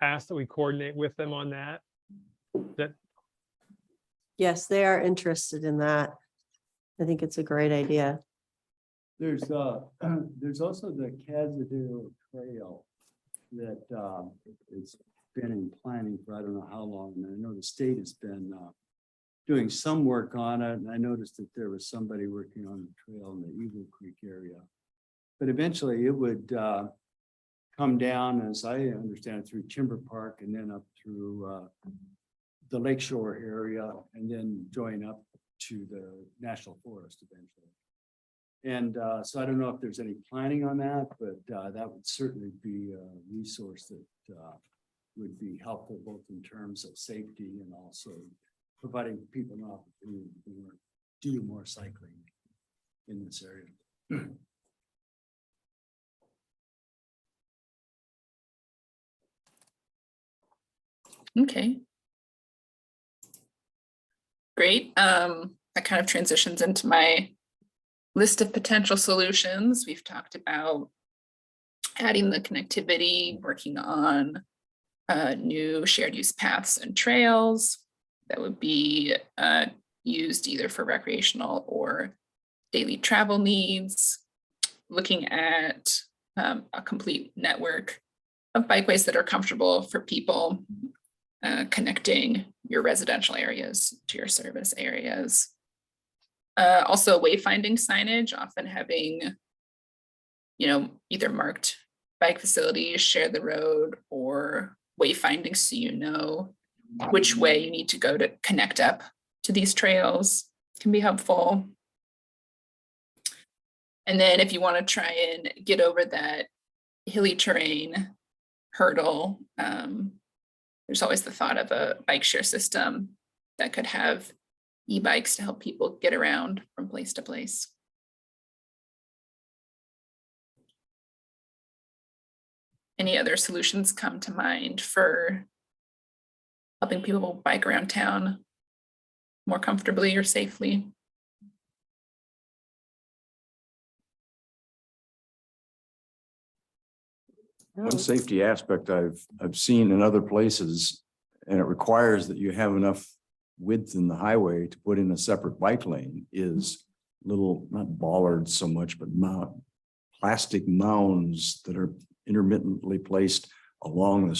ask that we coordinate with them on that. Yes, they are interested in that. I think it's a great idea. There's also the Kazadoo Trail that it's been in planning for I don't know how long. And I know the state has been doing some work on it. And I noticed that there was somebody working on the trail in the Eagle Creek area. But eventually it would come down, as I understand it, through Timber Park and then up through the Lakeshore area and then join up to the National Forest eventually. And so I don't know if there's any planning on that, but that would certainly be a resource that would be helpful both in terms of safety and also providing people an opportunity to do more cycling in this area. Okay. Great. That kind of transitions into my list of potential solutions. We've talked about adding the connectivity, working on new shared use paths and trails that would be used either for recreational or daily travel needs, looking at a complete network of bikeways that are comfortable for people, connecting your residential areas to your service areas. Also wayfinding signage, often having, either marked bike facilities, share the road, or wayfinding so you know which way you need to go to connect up to these trails can be helpful. And then if you want to try and get over that hilly terrain hurdle, there's always the thought of a bike share system that could have e-bikes to help people get around from place to place. Any other solutions come to mind for helping people bike around town more comfortably or safely? One safety aspect I've seen in other places, and it requires that you have enough width in the highway to put in a separate bike lane, is little, not bollards so much, but plastic mounds that are intermittently placed along the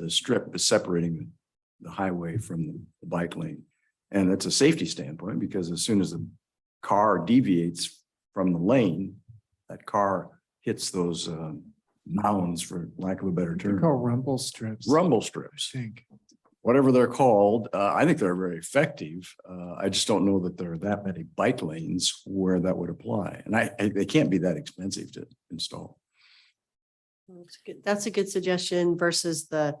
strip separating the highway from the bike lane. And it's a safety standpoint because as soon as the car deviates from the lane, that car hits those mounds, for lack of a better term. Called rumble strips. Rumble strips. I think. Whatever they're called, I think they're very effective. I just don't know that there are that many bike lanes where that would apply. And they can't be that expensive to install. That's a good suggestion versus the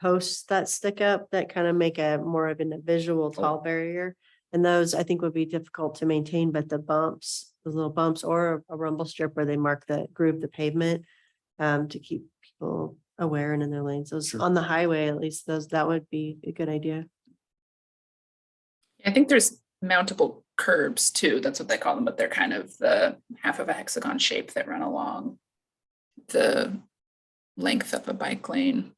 posts that stick up that kind of make a more of a visual tall barrier. And those I think would be difficult to maintain, but the bumps, the little bumps or a rumble strip where they mark the groove, the pavement to keep people aware and in their lanes. Those on the highway, at least that would be a good idea. I think there's mountable curbs too. That's what they call them, but they're kind of the half of a hexagon shape that run along the length of a bike lane.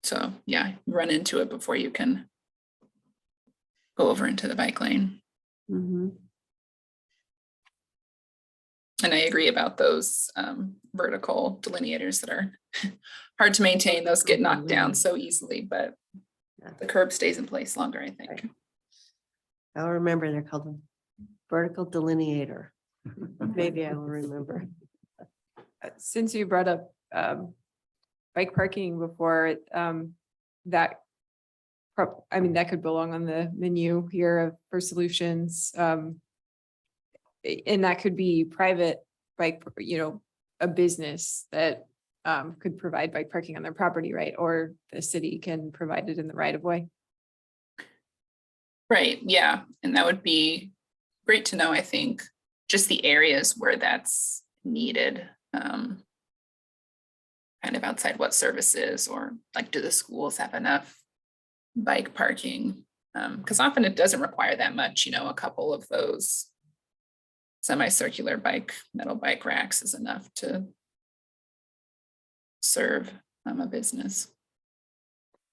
So yeah, you run into it before you can go over into the bike lane. Mm-hmm. And I agree about those vertical delineators that are hard to maintain. Those get knocked down so easily, but the curb stays in place longer, I think. I'll remember they're called a vertical delineator. Maybe I will remember. Since you brought up bike parking before, that could belong on the menu here for solutions. And that could be private bike, a business that could provide bike parking on their property, right? Or the city can provide it in the right of way. Right, yeah, and that would be great to know, I think, just the areas where that's needed. Kind of outside what services, or like, do the schools have enough bike parking? Because often it doesn't require that much, a couple of those semicircular metal bike racks is enough to serve a business.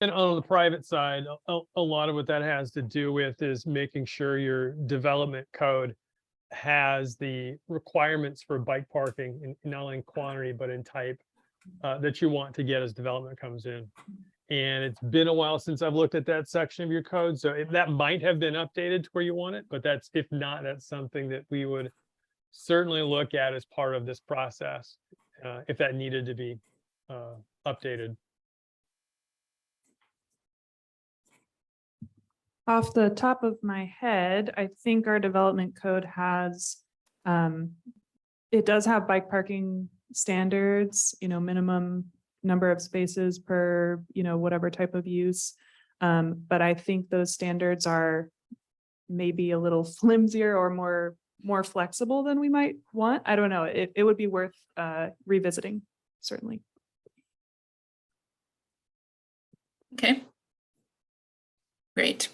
And on the private side, a lot of what that has to do with is making sure your development code has the requirements for bike parking in not only in quantity, but in type that you want to get as development comes in. And it's been a while since I've looked at that section of your code, so that might have been updated to where you want it, but that's, if not, that's something that we would certainly look at as part of this process, if that needed to be updated. Off the top of my head, I think our development code has, it does have bike parking standards, minimum number of spaces per, whatever type of use. But I think those standards are maybe a little flimsier or more flexible than we might want. I don't know. It would be worth revisiting, certainly. Okay. Great.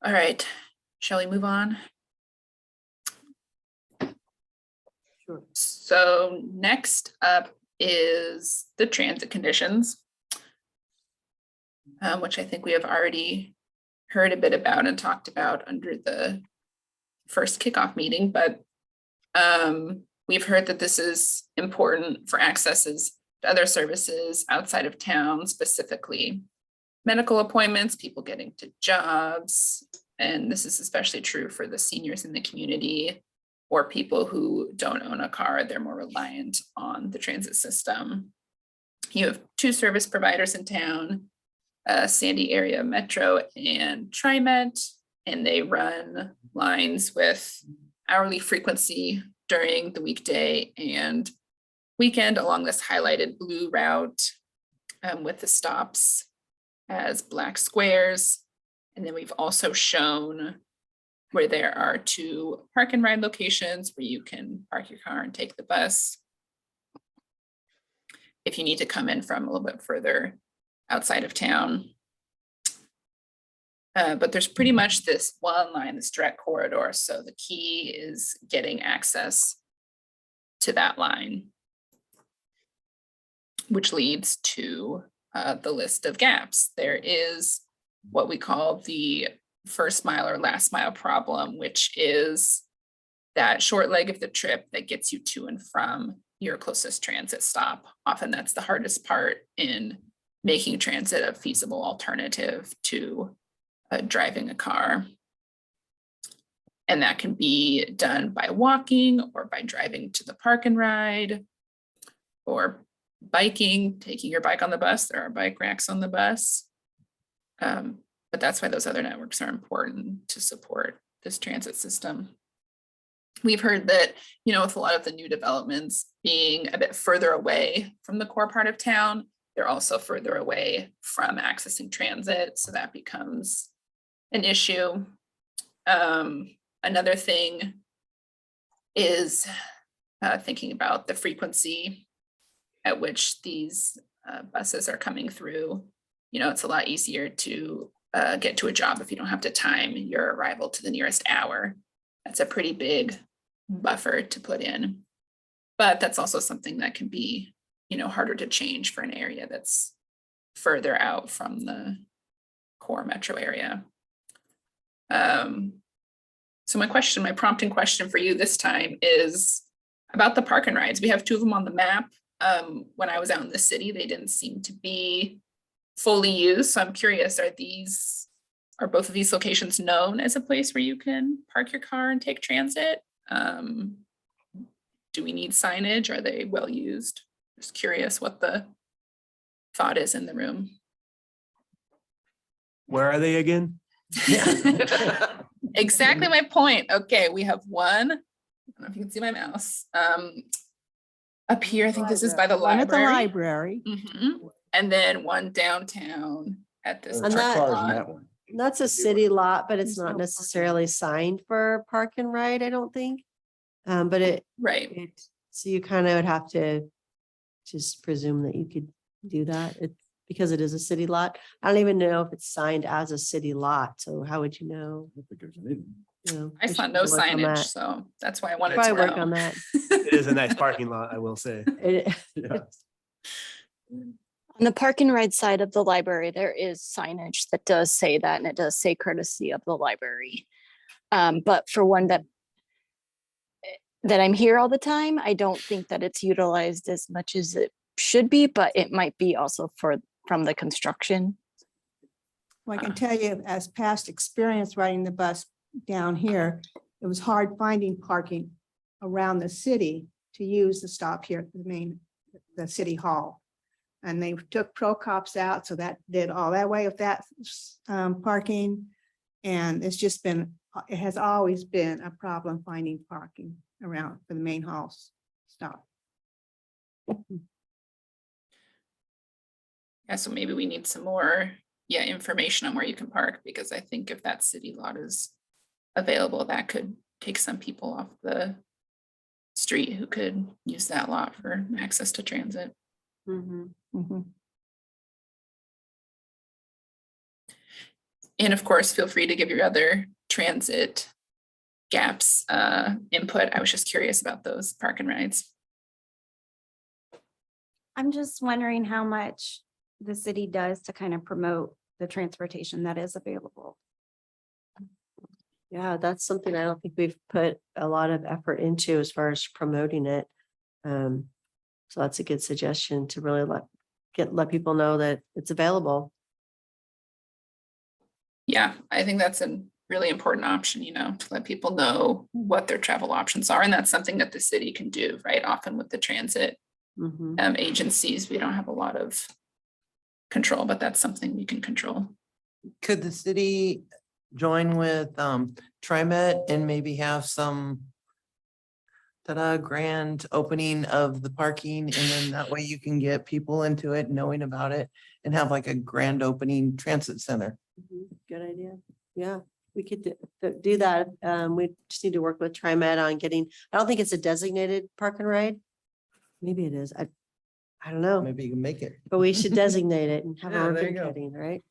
All right, shall we move on? Sure. So next up is the transit conditions, which I think we have already heard a bit about and talked about under the first kickoff meeting, but we've heard that this is important for accesses to other services outside of town, specifically medical appointments, people getting to jobs, and this is especially true for the seniors in the community or people who don't own a car. They're more reliant on the transit system. You have 2 service providers in town, Sandy Area Metro and TriMet, and they run lines with hourly frequency during the weekday and weekend along this highlighted blue route with the stops as black squares. And then we've also shown where there are 2 park and ride locations where you can park your car and take the bus if you need to come in from a little bit further outside of town. But there's pretty much this one line, this direct corridor. So the key is getting access to that line, which leads to the list of gaps. There is what we call the first mile or last mile problem, which is that short leg of the trip that gets you to and from your closest transit stop. Often that's the hardest part in making transit a feasible alternative to driving a car. And that can be done by walking or by driving to the park and ride or biking, taking your bike on the bus. There are bike racks on the bus. But that's why those other networks are important to support this transit system. We've heard that, with a lot of the new developments being a bit further away from the core part of town, they're also further away from accessing transit. So that becomes an issue. Another thing is thinking about the frequency at which these buses are coming through. It's a lot easier to get to a job if you don't have to time your arrival to the nearest hour. That's a pretty big buffer to put in. But that's also something that can be, harder to change for an area that's further out from the core metro area. So my prompting question for you this time is about the park and rides. We have 2 of them on the map. When I was out in the city, they didn't seem to be fully used. So I'm curious, are both of these locations known as a place where you can park your car and take transit? Do we need signage? Are they well used? Just curious what the thought is in the room. Where are they again? Exactly my point. Okay, we have one. I don't know if you can see my mouse. Up here, I think this is by the One at the library. library. Mhm. And then one downtown at this. There's that- cars in that one. That's a city lot, but it's There's not no necessarily signed for park and ride, I don't think. But Right. so you kind of would have to just presume that you could do that. Because it is a city lot. I don't even know if it's signed as a city lot. So how would you know? I don't think there's anything. I saw no signage, so that's why I wanted to Probably work know. on that. It is a nice parking lot, I will say. Yeah. On the park and ride side of the library, there is signage that does say that, and it does say courtesy of the library. But for one that I'm here all the time, I don't think that it's utilized as much as it should be, but it might be also from the construction. Well, I can tell you as past experience riding the bus down here, it was hard finding parking around the city to use the stop here at the city hall. And they took pro cops out, so that did all that way with that parking. And it's just been, it has always been a problem finding parking around for the main hall stop. Yeah, so maybe we need some more, information on where you can park, because I think if that city lot is available, that could take some people off the street who could use that lot for access to transit. And of course, feel free to give your other transit gaps input. I was just curious about those park and rides. I'm just wondering how much the city does to kind of promote the transportation that is available. Yeah, that's something I don't think we've put a lot of effort into as far as promoting it. So that's a good suggestion to really let people know that it's available. Yeah, I think that's a really important option, to let people know what their travel options are. And that's something that the city can do, right? Often with the transit agencies, we don't have a lot of control, but that's something we can control. Could the city join with TriMet and maybe have some grand opening of the parking, and then that way you can get people into it, knowing about it, and have like a grand opening transit center? Good idea. Yeah, we could do that. We just need to work with TriMet on getting, I don't think it's a designated park and ride. Maybe it is. I don't know, Maybe you can make it. but we should designate it and have Yeah, a there you ribbon go. cutting, right?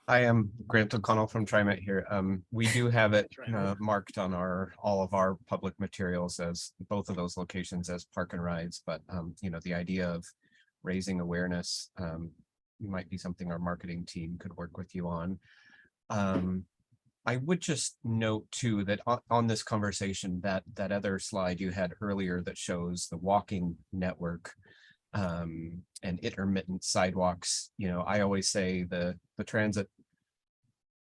I am Grant O'Connell from TriMet here. We do have it marked on all of our public materials as both of those locations as park and rides, but the idea of raising awareness might be something our marketing team could work with you on. I would just note too that on this conversation, that other slide you had earlier that shows the walking network and intermittent sidewalks. I always say the transit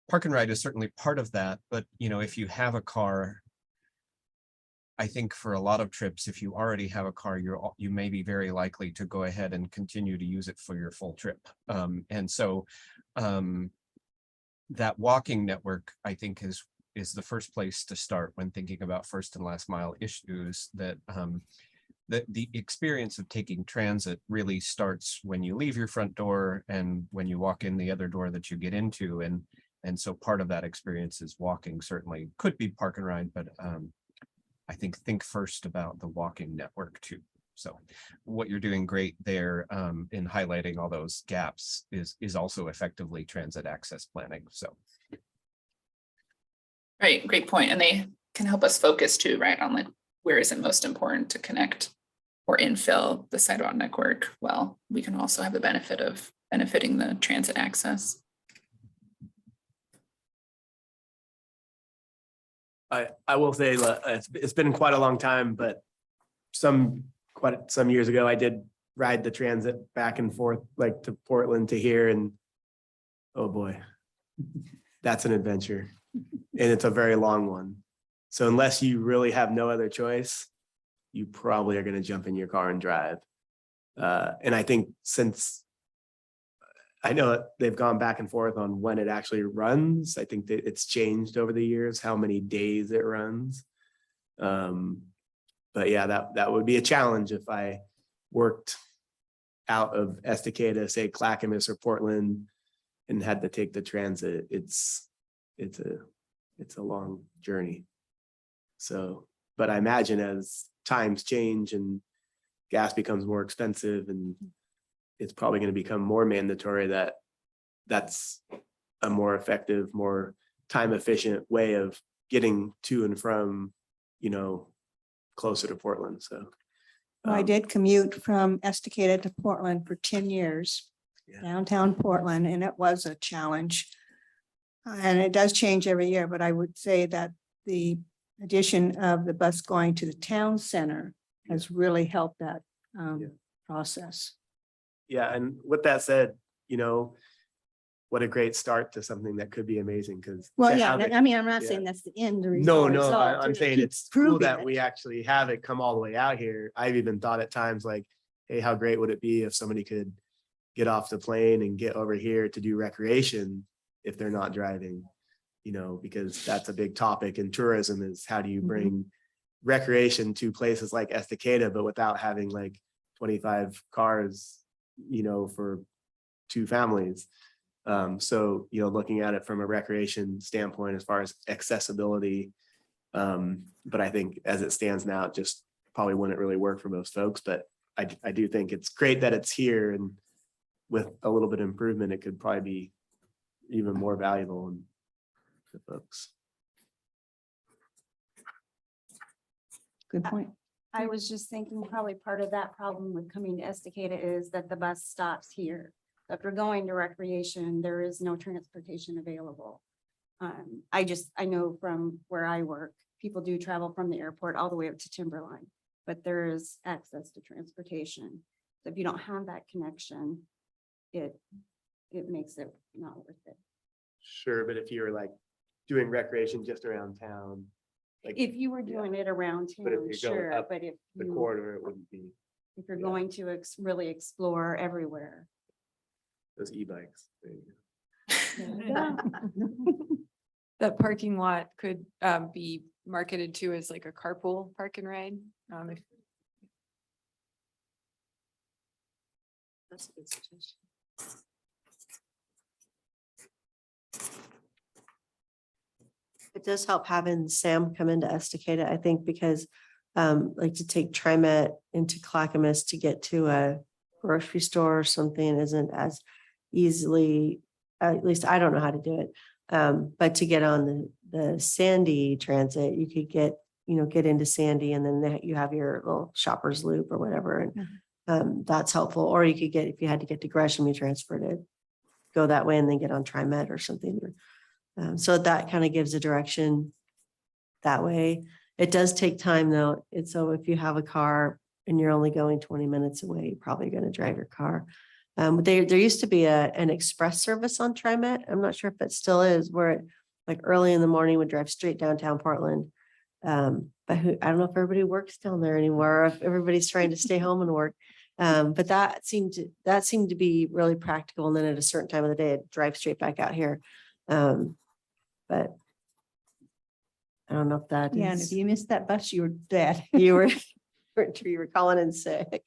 park and ride is certainly part of that, but if you have a car, I think for a lot of trips, if you already have a car, you may be very likely to go ahead and continue to use it for your full trip. And so that walking network, I think, is the first place to start when thinking about first and last mile issues. That the experience of taking transit really starts when you leave your front door and when you walk in the other door that you get into. And so part of that experience is walking. Certainly could be park and ride, but I think first about the walking network too. So what you're doing great there in highlighting all those gaps is also effectively transit access planning. So. Right, great point. And they can help us focus too, right, on like where is it most important to connect or infill the sidewalk network. Well, we can also have the benefit of benefiting the transit access. I will say it's been quite a long time, but quite some years ago, I did ride the transit back and forth, like to Portland to here, and oh boy, that's an adventure. And it's a very long one. So unless you really have no other choice, you probably are going to jump in your car and drive. And I think since I know they've gone back and forth on when it actually runs, I think that it's changed over the years, how many days it runs. But yeah, that would be a challenge if I worked out of Estacada, say Clackamas or Portland, and had to take the transit. It's a long journey. So, but I imagine as times change and gas becomes more expensive, and it's probably going to become more mandatory, that's a more effective, more time efficient way of getting to and from, closer to Portland. So. I did commute from Estacada to Portland for 10 years, Yeah. downtown Portland, and it was a challenge. And it does change every year, but I would say that the addition of the bus going to the town center has really helped that process. Yeah, and with that said, what a great start to something that could be amazing because. Well, yeah, I mean, I'm not yeah. saying that's the end. No, result, I'm to saying keep it's cool proving that it. we actually have it come all the way out here. I've even thought at times like, hey, how great would it be if somebody could get off the plane and get over here to do recreation if they're not driving, because that's a big topic in tourism is how do you bring recreation to places like Estacada, but without having like 25 cars, for 2 families. So, looking at it from a recreation standpoint, as far as accessibility. But I think as it stands now, it just probably wouldn't really work for most folks, but I do think it's great that it's here and with a little bit of improvement, it could probably be even more valuable to folks. Good point. I was just thinking probably part of that problem with coming to Estacada is that the bus stops here. If we're going to recreation, there is no transportation available. I know from where I work, people do travel from the airport all the way up to Timberline, but there is access to transportation. So if you don't have that connection, it makes it not worth it. Sure, but if you were like doing recreation just around town, like If you were doing it around But if town, you're going sure, up but if the you, corridor, it wouldn't be if you're going to really explore everywhere. those e-bikes. There you go. That parking lot could be marketed to as like a carpool park and ride. If That's a good suggestion. It does help having Sam come into Estacada, I think, because like to take TriMet into Clackamas to get to a grocery store or something isn't as easily, at least I don't know how to do it. But to get on the Sandy transit, you could get into Sandy and then you have your little shoppers loop or whatever. And that's helpful. Or you could get, if you had to get to Gresham, you transferred it, go that way and then get on TriMet or something. So that kind of gives a direction that way. It does take time though. And so if you have a car and you're only going 20 minutes away, you're probably going to drive your car. There used to be an express service on TriMet. I'm not sure if it still is, where it like early in the morning would drive straight downtown Portland. But I don't know if everybody works down there anymore, or if everybody's trying to stay home and work. But that seemed to be really practical. And then at a certain time of the day, it'd drive straight back out here. But I don't know if that Yeah, and if is, you missed that bus, you were dead. you were calling in sick.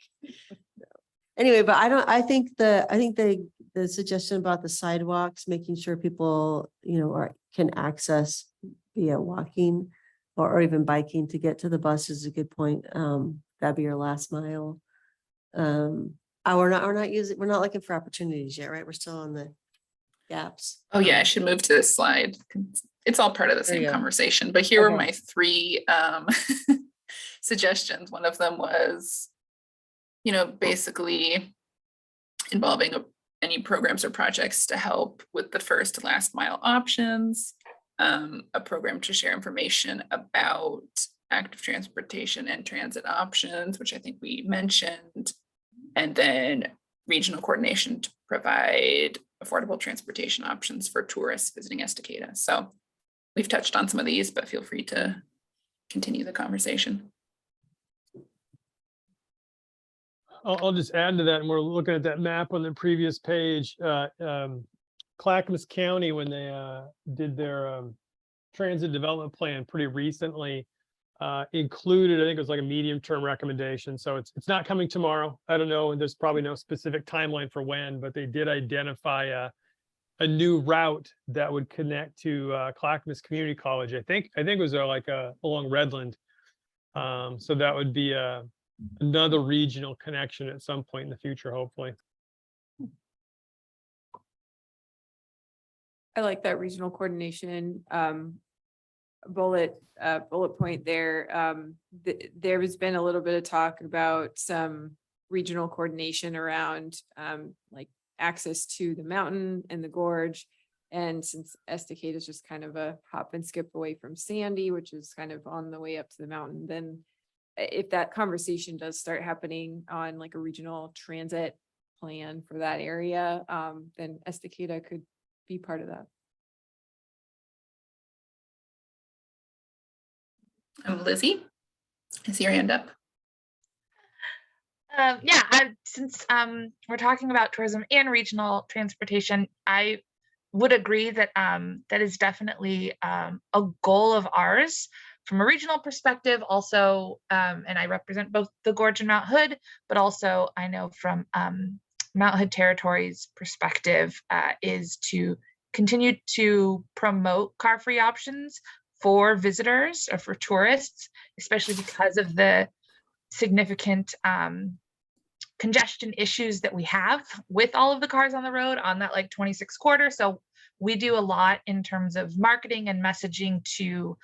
Anyway, but I think the suggestion about the sidewalks, making sure people, can access via walking or even biking to get to the bus is a good point. That'd be your last mile. We're not looking for opportunities yet, right? We're still on the gaps. Oh yeah, I should move to this slide. It's all part of the There you same go. conversation, but here were Okay. my 3 suggestions. One of them was, basically involving any programs or projects to help with the first to last mile options, a program to share information about active transportation and transit options, which I think we mentioned, and then regional coordination to provide affordable transportation options for tourists visiting Estacada. So we've touched on some of these, but feel free to continue the conversation. I'll just add to that, and we're looking at that map on the previous page. Clackamas County, when they did their transit development plan pretty recently, included, I think it was like a medium-term recommendation. So it's not coming tomorrow. I don't know, and there's probably no specific timeline for when, but they did identify a new route that would connect to Clackamas Community College. I think it was along Redland. So that would be another regional connection at some point in the future, hopefully. I like that regional coordination. bullet point there. There has been a little bit of talk about some regional coordination around like access to the mountain and the gorge. And since Estacade is just kind of a hop and skip away from Sandy, which is kind of on the way up to the mountain, then if that conversation does start happening on like a regional transit plan for that area, then Estacada could be part of that. Lizzie, is your hand up? Since we're talking about tourism and regional transportation, I would agree that that is definitely a goal of ours from a regional perspective. Also, and I represent both the Gorge and Mount Hood, but also I know from Mount Hood Territory's perspective is to continue to promote car-free options for visitors or for tourists, especially because of the significant congestion issues that we have with all of the cars on the road on that like 26 corridor. So we do a lot in terms of marketing and messaging to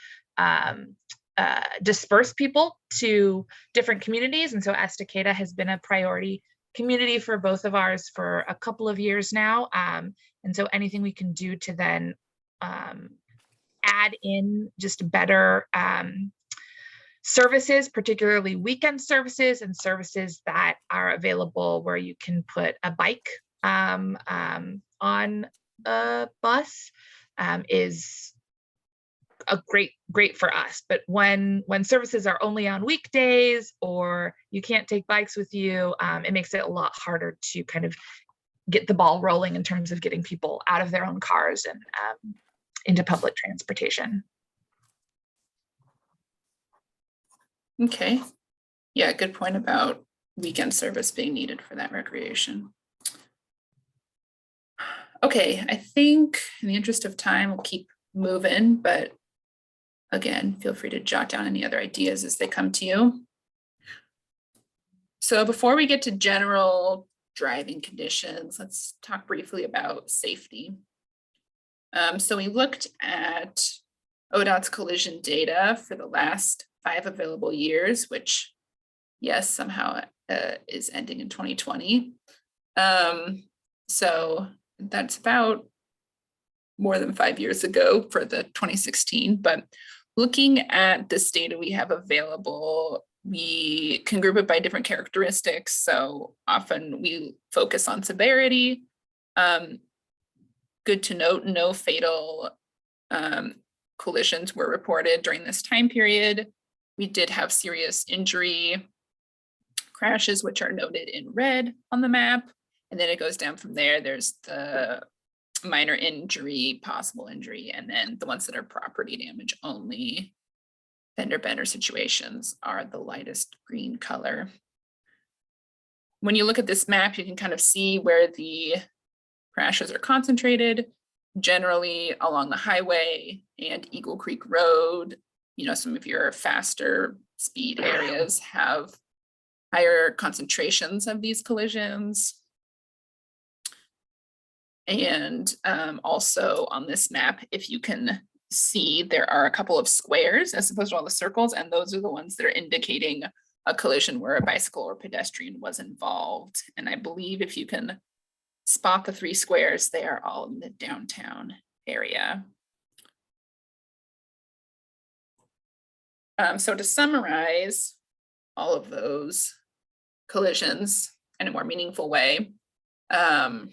disperse people to different communities. And so Estacada has been a priority community for both of ours for a couple of years now. And so anything we can do to then add in just better services, particularly weekend services and services that are available where you can put a bike on a bus is a great for us. But when services are only on weekdays or you can't take bikes with you, it makes it a lot harder to kind of get the ball rolling in terms of getting people out of their own cars and into public transportation. Okay. Yeah, good point about weekend service being needed for that recreation. Okay, I think in the interest of time, we'll keep moving, but again, feel free to jot down any other ideas as they come to you. So before we get to general driving conditions, let's talk briefly about safety. So we looked at ODOT's collision data for the last 5 available years, which, yes, somehow is ending in 2020. So that's about more than 5 years ago for the 2016. But looking at this data we have available, we can group it by different characteristics. So often we focus on severity. Good to note, no fatal collisions were reported during this time period. We did have serious injury crashes, which are noted in red on the map. And then it goes down from there. There's the minor injury, possible injury, and then the ones that are property damage only. Fender bender situations are the lightest green color. When you look at this map, you can kind of see where the crashes are concentrated, generally along the highway and Eagle Creek Road. You know, some of your faster speed areas have higher concentrations of these collisions. And also on this map, if you can see, there are a couple of squares as opposed to all the circles, and those are the ones that are indicating a collision where a bicycle or pedestrian was involved. And I believe if you can spot the 3 squares, they are all in the downtown area. So to summarize all of those collisions in a more meaningful way, as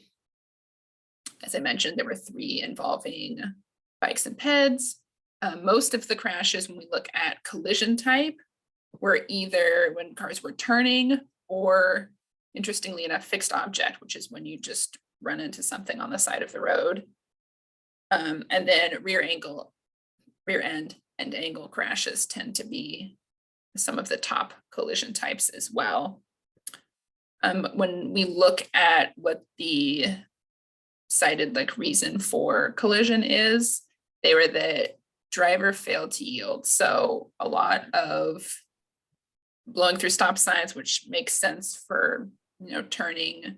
I mentioned, there were 3 involving bikes and peds. Most of the crashes, when we look at collision type, were either when cars were turning or, interestingly enough, fixed object, which is when you just run into something on the side of the road. And then rear end and angle crashes tend to be some of the top collision types as well. When we look at what the cited like reason for collision is, they were the driver failed to yield. So a lot of blowing through stop signs, which makes sense for, you know, turning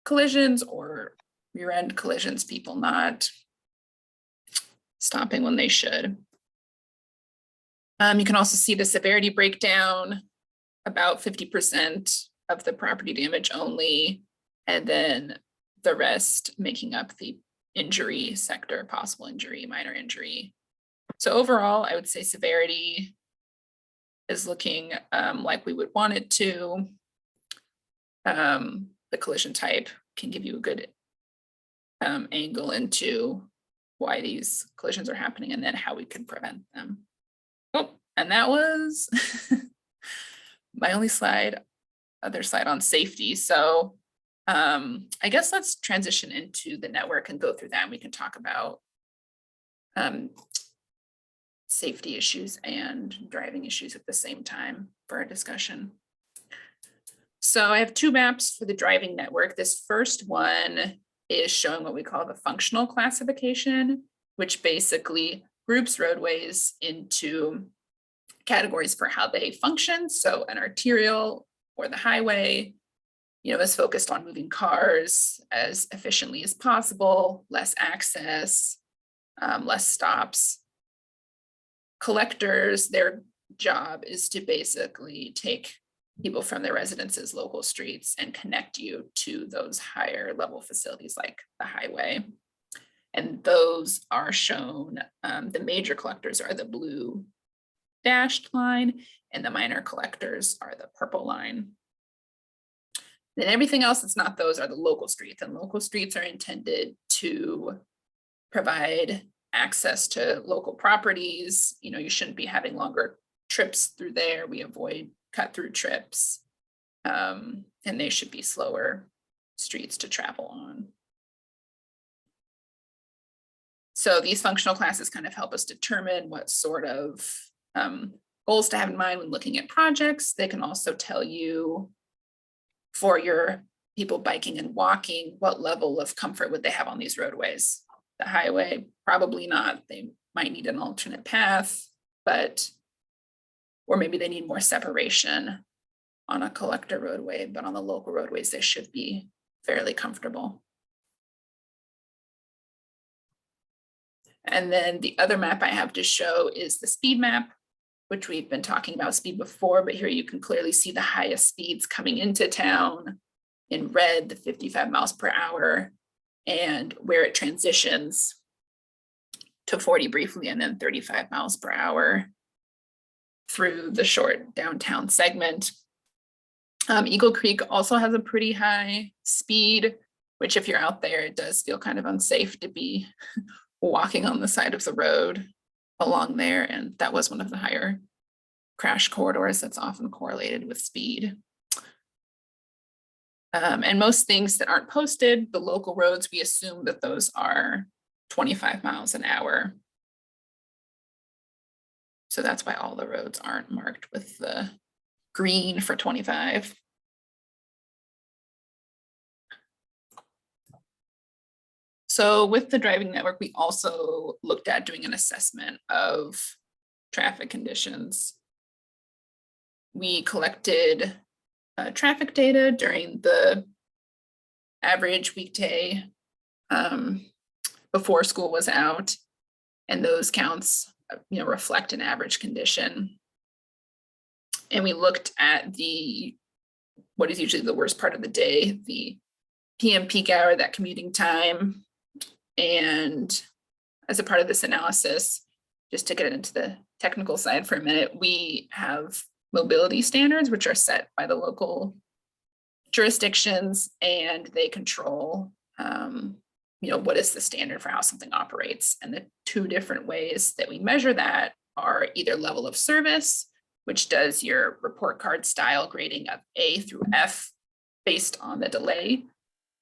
collisions or rear end collisions, people not stopping when they should. You can also see the severity breakdown, about 50% of the property damage only, and then the rest making up the injury sector, possible injury, minor injury. So overall, I would say severity is looking like we would want it to. The collision type can give you a good angle into why these collisions are happening and then how we can prevent them. Oh, and that was my only slide, other slide on safety. So I guess let's transition into the network and go through that. And we can talk about safety issues and driving issues at the same time for our discussion. So I have two maps for the driving network. This first one is showing what we call the functional classification, which basically groups roadways into categories for how they function. So an arterial or the highway, is focused on moving cars as efficiently as possible, less access, less stops. Collectors, their job is to basically take people from their residences, local streets, and connect you to those higher level facilities like the highway. And those are shown, the major collectors are the blue dashed line, and the minor collectors are the purple line. Then everything else that's not those are the local streets, and local streets are intended to provide access to local properties. You shouldn't be having longer trips through there. We avoid cut through trips, and they should be slower streets to travel on. So these functional classes kind of help us determine what sort of goals to have in mind when looking at projects. They can also tell you, for your people biking and walking, what level of comfort would they have on these roadways. The highway, probably not. They might need an alternate path, or maybe they need more separation on a collector roadway, but on the local roadways, they should be fairly comfortable. And then the other map I have to show is the speed map, which we've been talking about speed before, but here you can clearly see the highest speeds coming into town in red, the 55 miles per hour, and where it transitions to 40 briefly and then 35 miles per hour through the short downtown segment. Eagle Creek also has a pretty high speed, which if you're out there, it does feel kind of unsafe to be walking on the side of the road along there. And that was one of the higher crash corridors that's often correlated with speed. And most things that aren't posted, the local roads, we assume that those are 25 miles an hour. So that's why all the roads aren't marked with the green for 25. So with the driving network, we also looked at doing an assessment of traffic conditions. We collected traffic data during the average weekday before school was out, and those counts reflect an average condition. And we looked at what is usually the worst part of the day, the PM peak hour, that commuting time. And as a part of this analysis, just to get into the technical side for a minute, we have mobility standards, which are set by the local jurisdictions, and they control, what is the standard for how something operates. And the two different ways that we measure that are either level of service, which does your report card style grading of A through F based on the delay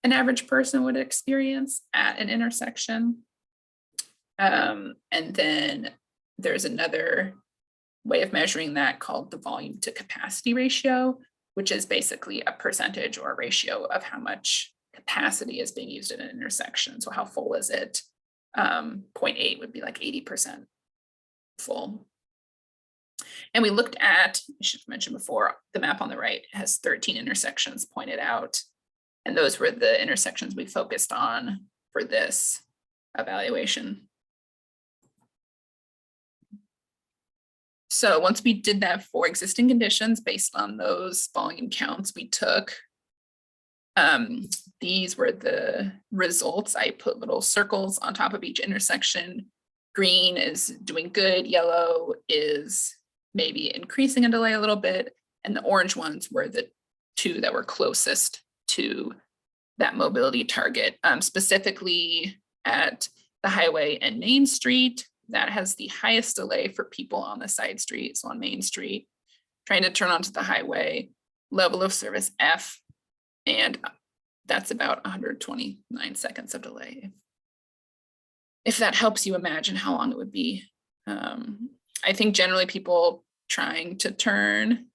an average person would experience at an intersection. And then there's another way of measuring that called the volume to capacity ratio, which is basically a percentage or a ratio of how much capacity is being used at an intersection. So how full is it? 0.8 would be like 80% full. And we looked at, I should have mentioned before, the map on the right has 13 intersections pointed out. And those were the intersections we focused on for this evaluation. So once we did that for existing conditions based on those volume counts we took, these were the results. I put little circles on top of each intersection. Green is doing good, yellow is maybe increasing a delay a little bit, and the orange ones were the two that were closest to that mobility target. Specifically at the highway and Main Street, that has the highest delay for people on the side street. So on Main Street, trying to turn onto the highway, level of service F, and that's about 129 seconds of delay. If that helps you imagine how long it would be. I think generally people trying to turn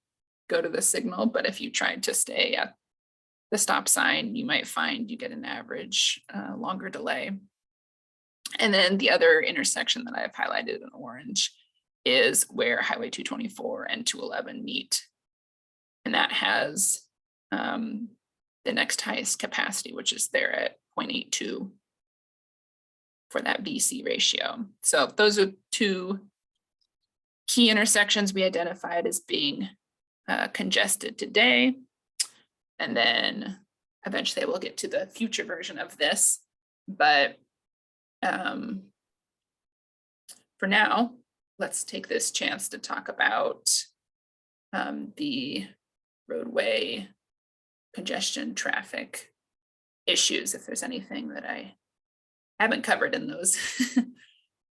go to the signal, but if you tried to stay at the stop sign, you might find you get an average longer delay. And then the other intersection that I've highlighted in orange is where Highway 224 and 211 meet. And that has the next highest capacity, which is there at 0.82 for that BC ratio. So those are two key intersections we identified as being congested today. And then eventually we'll get to the future version of this. But for now, let's take this chance to talk about the roadway congestion traffic issues, if there's anything that I haven't covered in those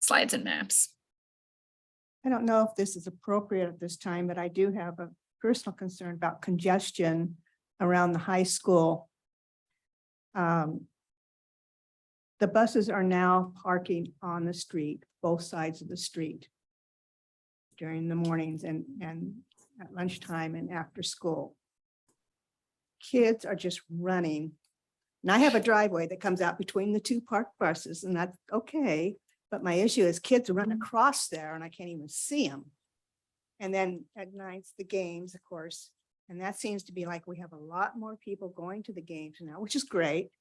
slides and maps. I don't know if this is appropriate at this time, but I do have a personal concern about congestion around the high school. The buses are now parking on the street, both sides of the street during the mornings and at lunchtime and after school. Kids are just running. And I have a driveway that comes out between the two parked buses, and that's okay. But my issue is kids run across there and I can't even see them. And then at nights, the games, of course, and that seems to be like we have a lot more people going to the games now, which is great.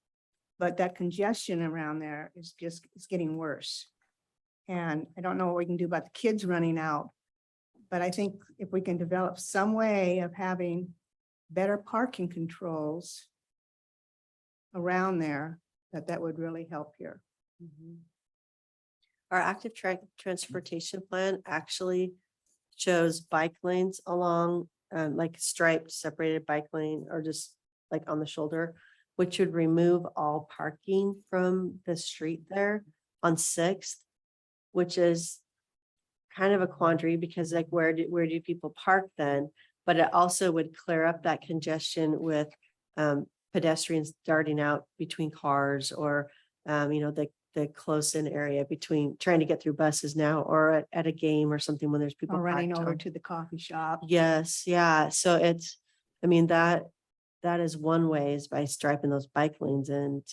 But that congestion around there is getting worse. And I don't know what we can do about the kids running out. But I think if we can develop some way of having better parking controls around there, that would really help here. Our active transportation plan actually shows bike lanes along, like striped separated bike lane, or just like on the shoulder, which would remove all parking from the street there on 6th, which is kind of a quandary because like where do people park then? But it also would clear up that congestion with pedestrians darting out between cars, or the close-in area between trying to get through buses now, or at a game or something when there's people Or running packed over on. to the coffee shop. Yes, yeah. So it's, I mean, that is one way, is by striping those bike lanes and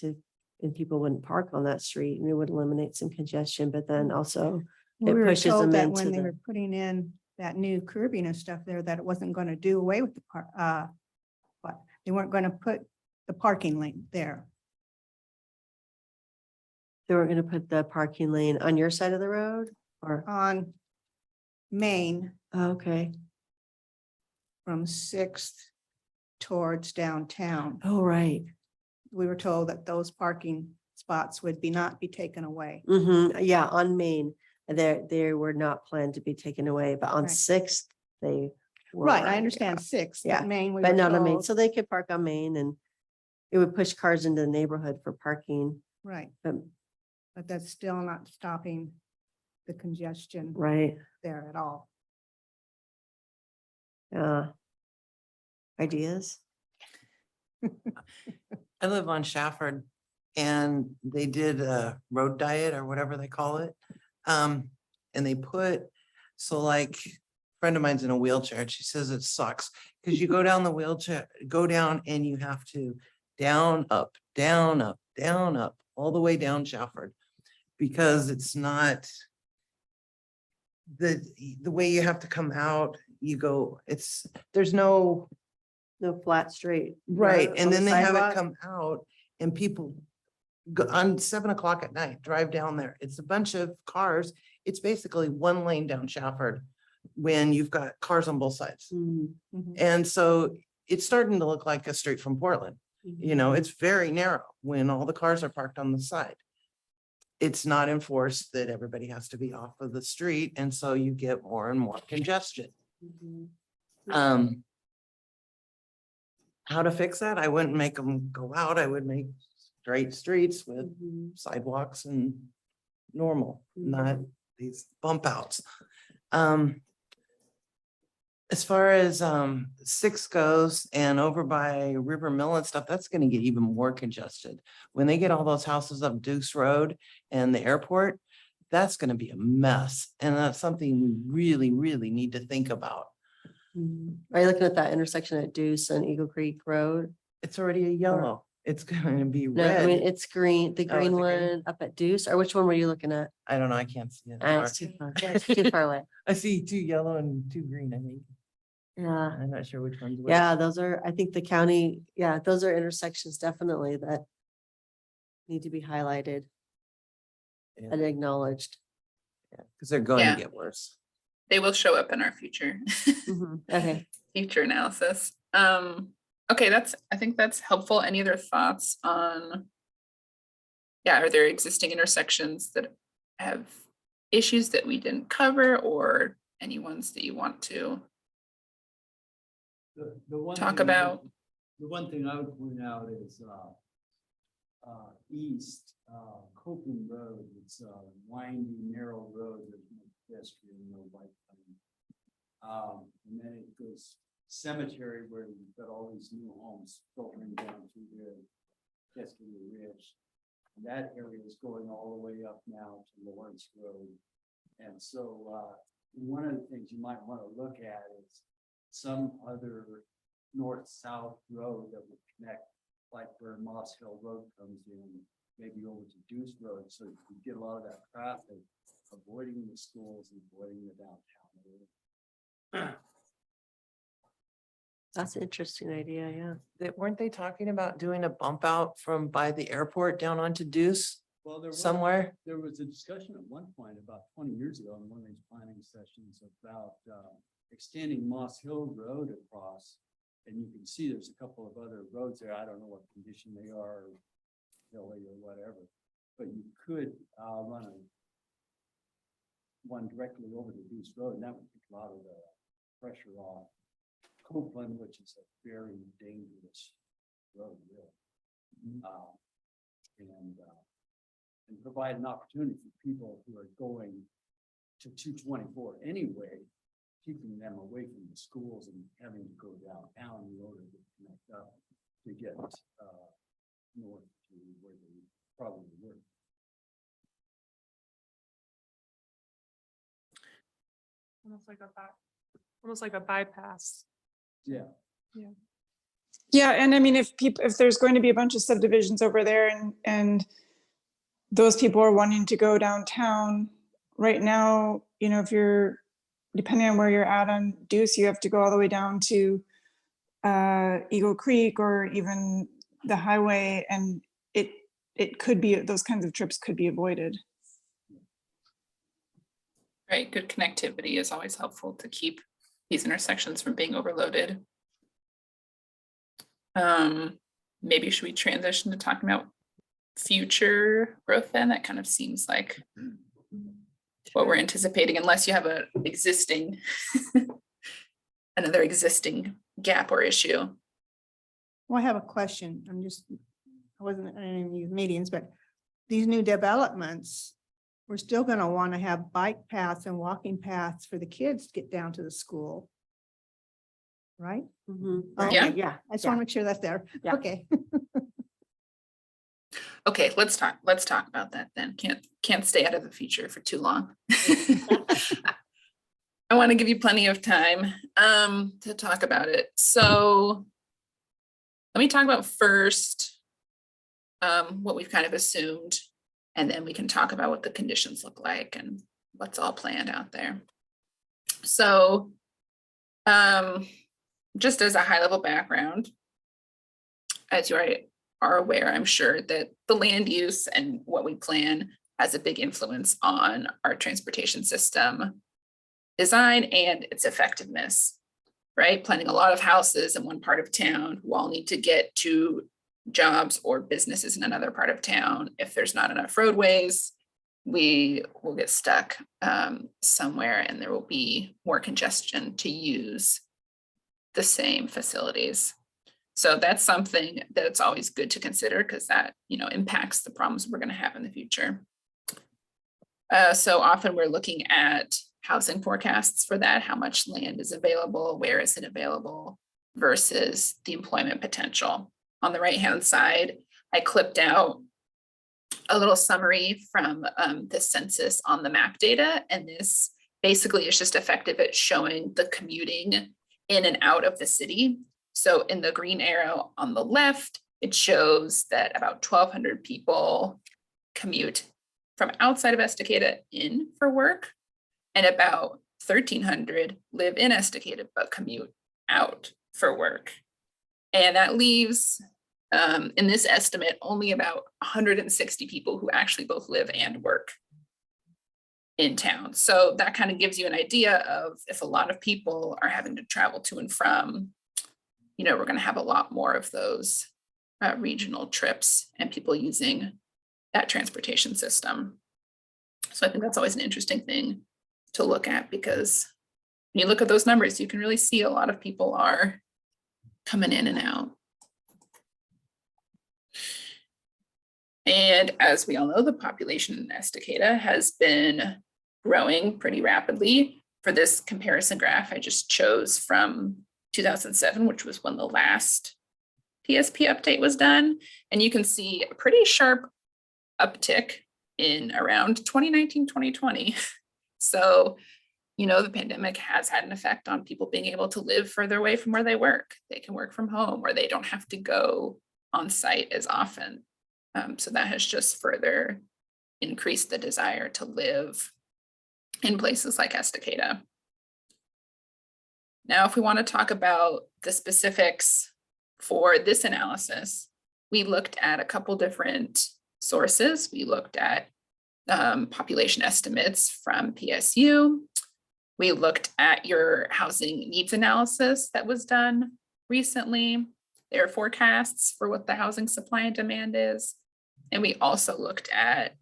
people wouldn't park on that street, and it would eliminate some congestion, but then also We it were pushes told them that into when they the, were putting in that new curbing and stuff there, that it wasn't going to do away with the but they weren't going to put the parking lane there. they were gonna put the parking lane on your side of the road, or, On Main okay. from 6th towards downtown. Oh, right. We were told that those parking spots would not be taken away. Yeah, on Main, they were not planned to be taken away, but on Right. 6th, they were. Right, I understand yeah. 6th, Yeah, but Main, we But were not on Main, told. so they could park on Main, and it would push cars into the neighborhood for parking, Right, but, but that's still not stopping the congestion right, there at all. ideas? I live on Shafford, and they did a road diet or whatever they call it. And they put, so like, a friend of mine's in a wheelchair and she says it sucks because you go down the wheelchair, go down and you have to down, up, down, up, down, up, all the way down Shafford. Because it's not the way you have to come out, you go, there's no. No flat straight. Right, on and the then they have it sidewalk. come out and people go on 7 o'clock at night, drive down there. It's a bunch of cars. It's basically one lane down Shafford when you've got cars on both sides. Mhm. And so it's starting to look like a street from Portland. You know, it's very narrow when all the cars are parked on the side. It's not enforced that everybody has to be off of the street, and so you get more and more congestion. How to fix that? I wouldn't make them go out. I would make straight streets with sidewalks and normal, not these bump outs. As far as 6 goes and over by River Mill and stuff, that's gonna get even more congested. When they get all those houses up Deuce Road and the airport, that's gonna be a mess. And that's something we really, really need to think about. Are you looking at that intersection at Deuce and Eagle Creek Road? It's already a yellow. It's gonna be No, I mean, red. it's green, the Oh, is green it green? one up at Deuce, or which one were you looking at? I don't know, I can't see it. It's too far, it's too far away. I see 2 yellow and 2 green, I think. Yeah, I'm not sure which one's which. yeah, those are, I think the county, yeah, those are intersections definitely that need to be highlighted Yeah. and acknowledged. Because they're going Yeah. to get worse. They will show up in our future, Okay. future analysis. Okay, I think that's helpful. Any other thoughts on? Yeah, are there existing intersections that have issues that we didn't cover, or any ones that you want to The one talk thing I would- about? The one thing I would point out is, east, Copeland Road, it's a windy, narrow road, there's no pedestrian, no bike lane. And then it goes cemetery where you've got all these new homes filtering down through there, Cascade Ridge. And that area is going all the way up now to Lawrence Road. And so, one of the things you might want to look at is some other north-south road that would connect, like where Moss Hill Road comes in, maybe over to Deuce Road, so you can get a lot of that traffic, avoiding the schools and avoiding the downtown area. That's an interesting idea, yeah. Weren't they talking about doing a bump out from by the airport down onto Deuce Well, somewhere? there was a discussion at one point about 20 years ago in one of these planning sessions about extending Moss Hill Road across. And you can see there's a couple of other roads there. I don't know what condition they are, hilly or whatever. But you could run one directly over the Deuce Road, and that would take a lot of the pressure off Copeland, which is a very dangerous road, really. And provide an opportunity for people who are going to 224 anyway, keeping them away from the schools and having to go downtown in order to connect up to get north to where they probably work. Almost like a bypass. Yeah. Yeah. Yeah, and I mean, if there's going to be a bunch of subdivisions over there and those people are wanting to go downtown right now, you know, if you're, depending on where you're at on Deuce, you have to go all the way down to Eagle Creek or even the highway, and it could be, those kinds of trips could be avoided. Right, good connectivity is always helpful to keep these intersections from being overloaded. Maybe should we transition to talking about future growth then? That kind of seems like what we're anticipating, unless you have a existing, another existing gap or issue. Well, I have a question. I wasn't in any of these meetings, but these new developments, we're still gonna want to have bike paths and walking paths for the kids to get down to the school. Right? Okay, Yeah. yeah, I just want to make sure that's there. Yeah. Okay. Okay, let's talk about that then. Can't stay out of the future for too long. I want to give you plenty of time to talk about it. So let me talk about first what we've kind of assumed, and then we can talk about what the conditions look like and what's all planned out there. So just as a high level background, as you are aware, I'm sure that the land use and what we plan has a big influence on our transportation system design and its effectiveness, right? Planning a lot of houses in one part of town who all need to get to jobs or businesses in another part of town. If there's not enough roadways, we will get stuck somewhere and there will be more congestion to use the same facilities. So that's something that's always good to consider because that, impacts the problems we're going to have in the future. So often we're looking at housing forecasts for that, how much land is available, where is it available versus the employment potential. On the right-hand side, I clipped out a little summary from the census on the map data. And this basically is just effective at showing the commuting in and out of the city. So in the green arrow on the left, it shows that about 1,200 people commute from outside of Estacada in for work, and about 1,300 live in Estacada but commute out for work. And that leaves, in this estimate, only about 160 people who actually both live and work in town. So that kind of gives you an idea of if a lot of people are having to travel to and from, we're going to have a lot more of those regional trips and people using that transportation system. So I think that's always an interesting thing to look at, because when you look at those numbers, you can really see a lot of people are coming in and out. And as we all know, the population in Estacada has been growing pretty rapidly. For this comparison graph, I just chose from 2007, which was when the last TSP update was done. And you can see a pretty sharp uptick in around 2019, 2020. So, the pandemic has had an effect on people being able to live further away from where they work. They can work from home or they don't have to go on site as often. So that has just further increased the desire to live in places like Estacada. Now, if we want to talk about the specifics for this analysis, we looked at a couple different sources. We looked at population estimates from PSU. We looked at your housing needs analysis that was done recently, their forecasts for what the housing supply and demand is. And we also looked at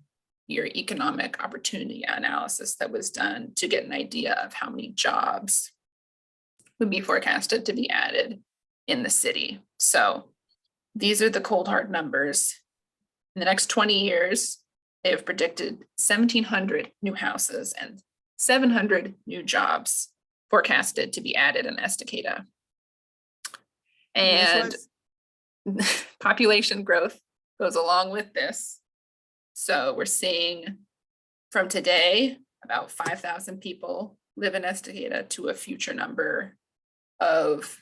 your economic opportunity analysis that was done to get an idea of how many jobs would be forecasted to be added in the city. So these are the cold hard numbers. In the next 20 years, they have predicted 1,700 new houses and 700 new jobs forecasted to be added in Estacada. And population growth goes along with this. So we're seeing from today, about 5,000 people live in Estacada to a future number of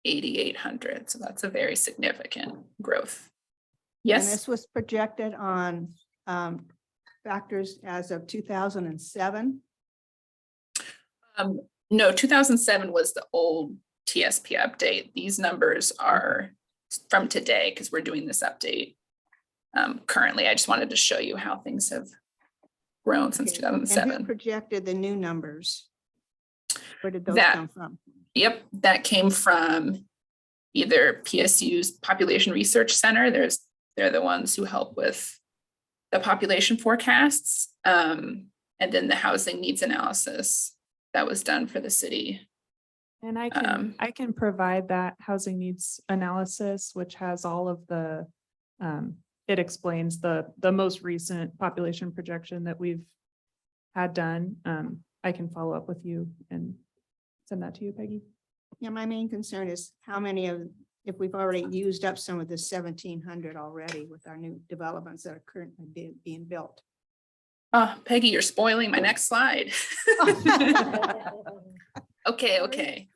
8,800. So that's a very significant growth. Yes. And this was projected on factors as of 2007. No, 2007 was the old TSP update. These numbers are from today because we're doing this update currently. I just wanted to show you how things have grown since 2007. And who projected the new numbers? Where did those come from? Yep, that came from either PSU's Population Research Center. They're the ones who help with the population forecasts, and then the housing needs analysis that was done for the city. And I can provide that housing needs analysis, which has all of the, it explains the most recent population projection that we've had done. I can follow up with you and send that to you, Peggy. Yeah, my main concern is how many of, if we've already used up some of the 1,700 already with our new developments that are currently being built. Peggy, you're spoiling my next slide. Okay.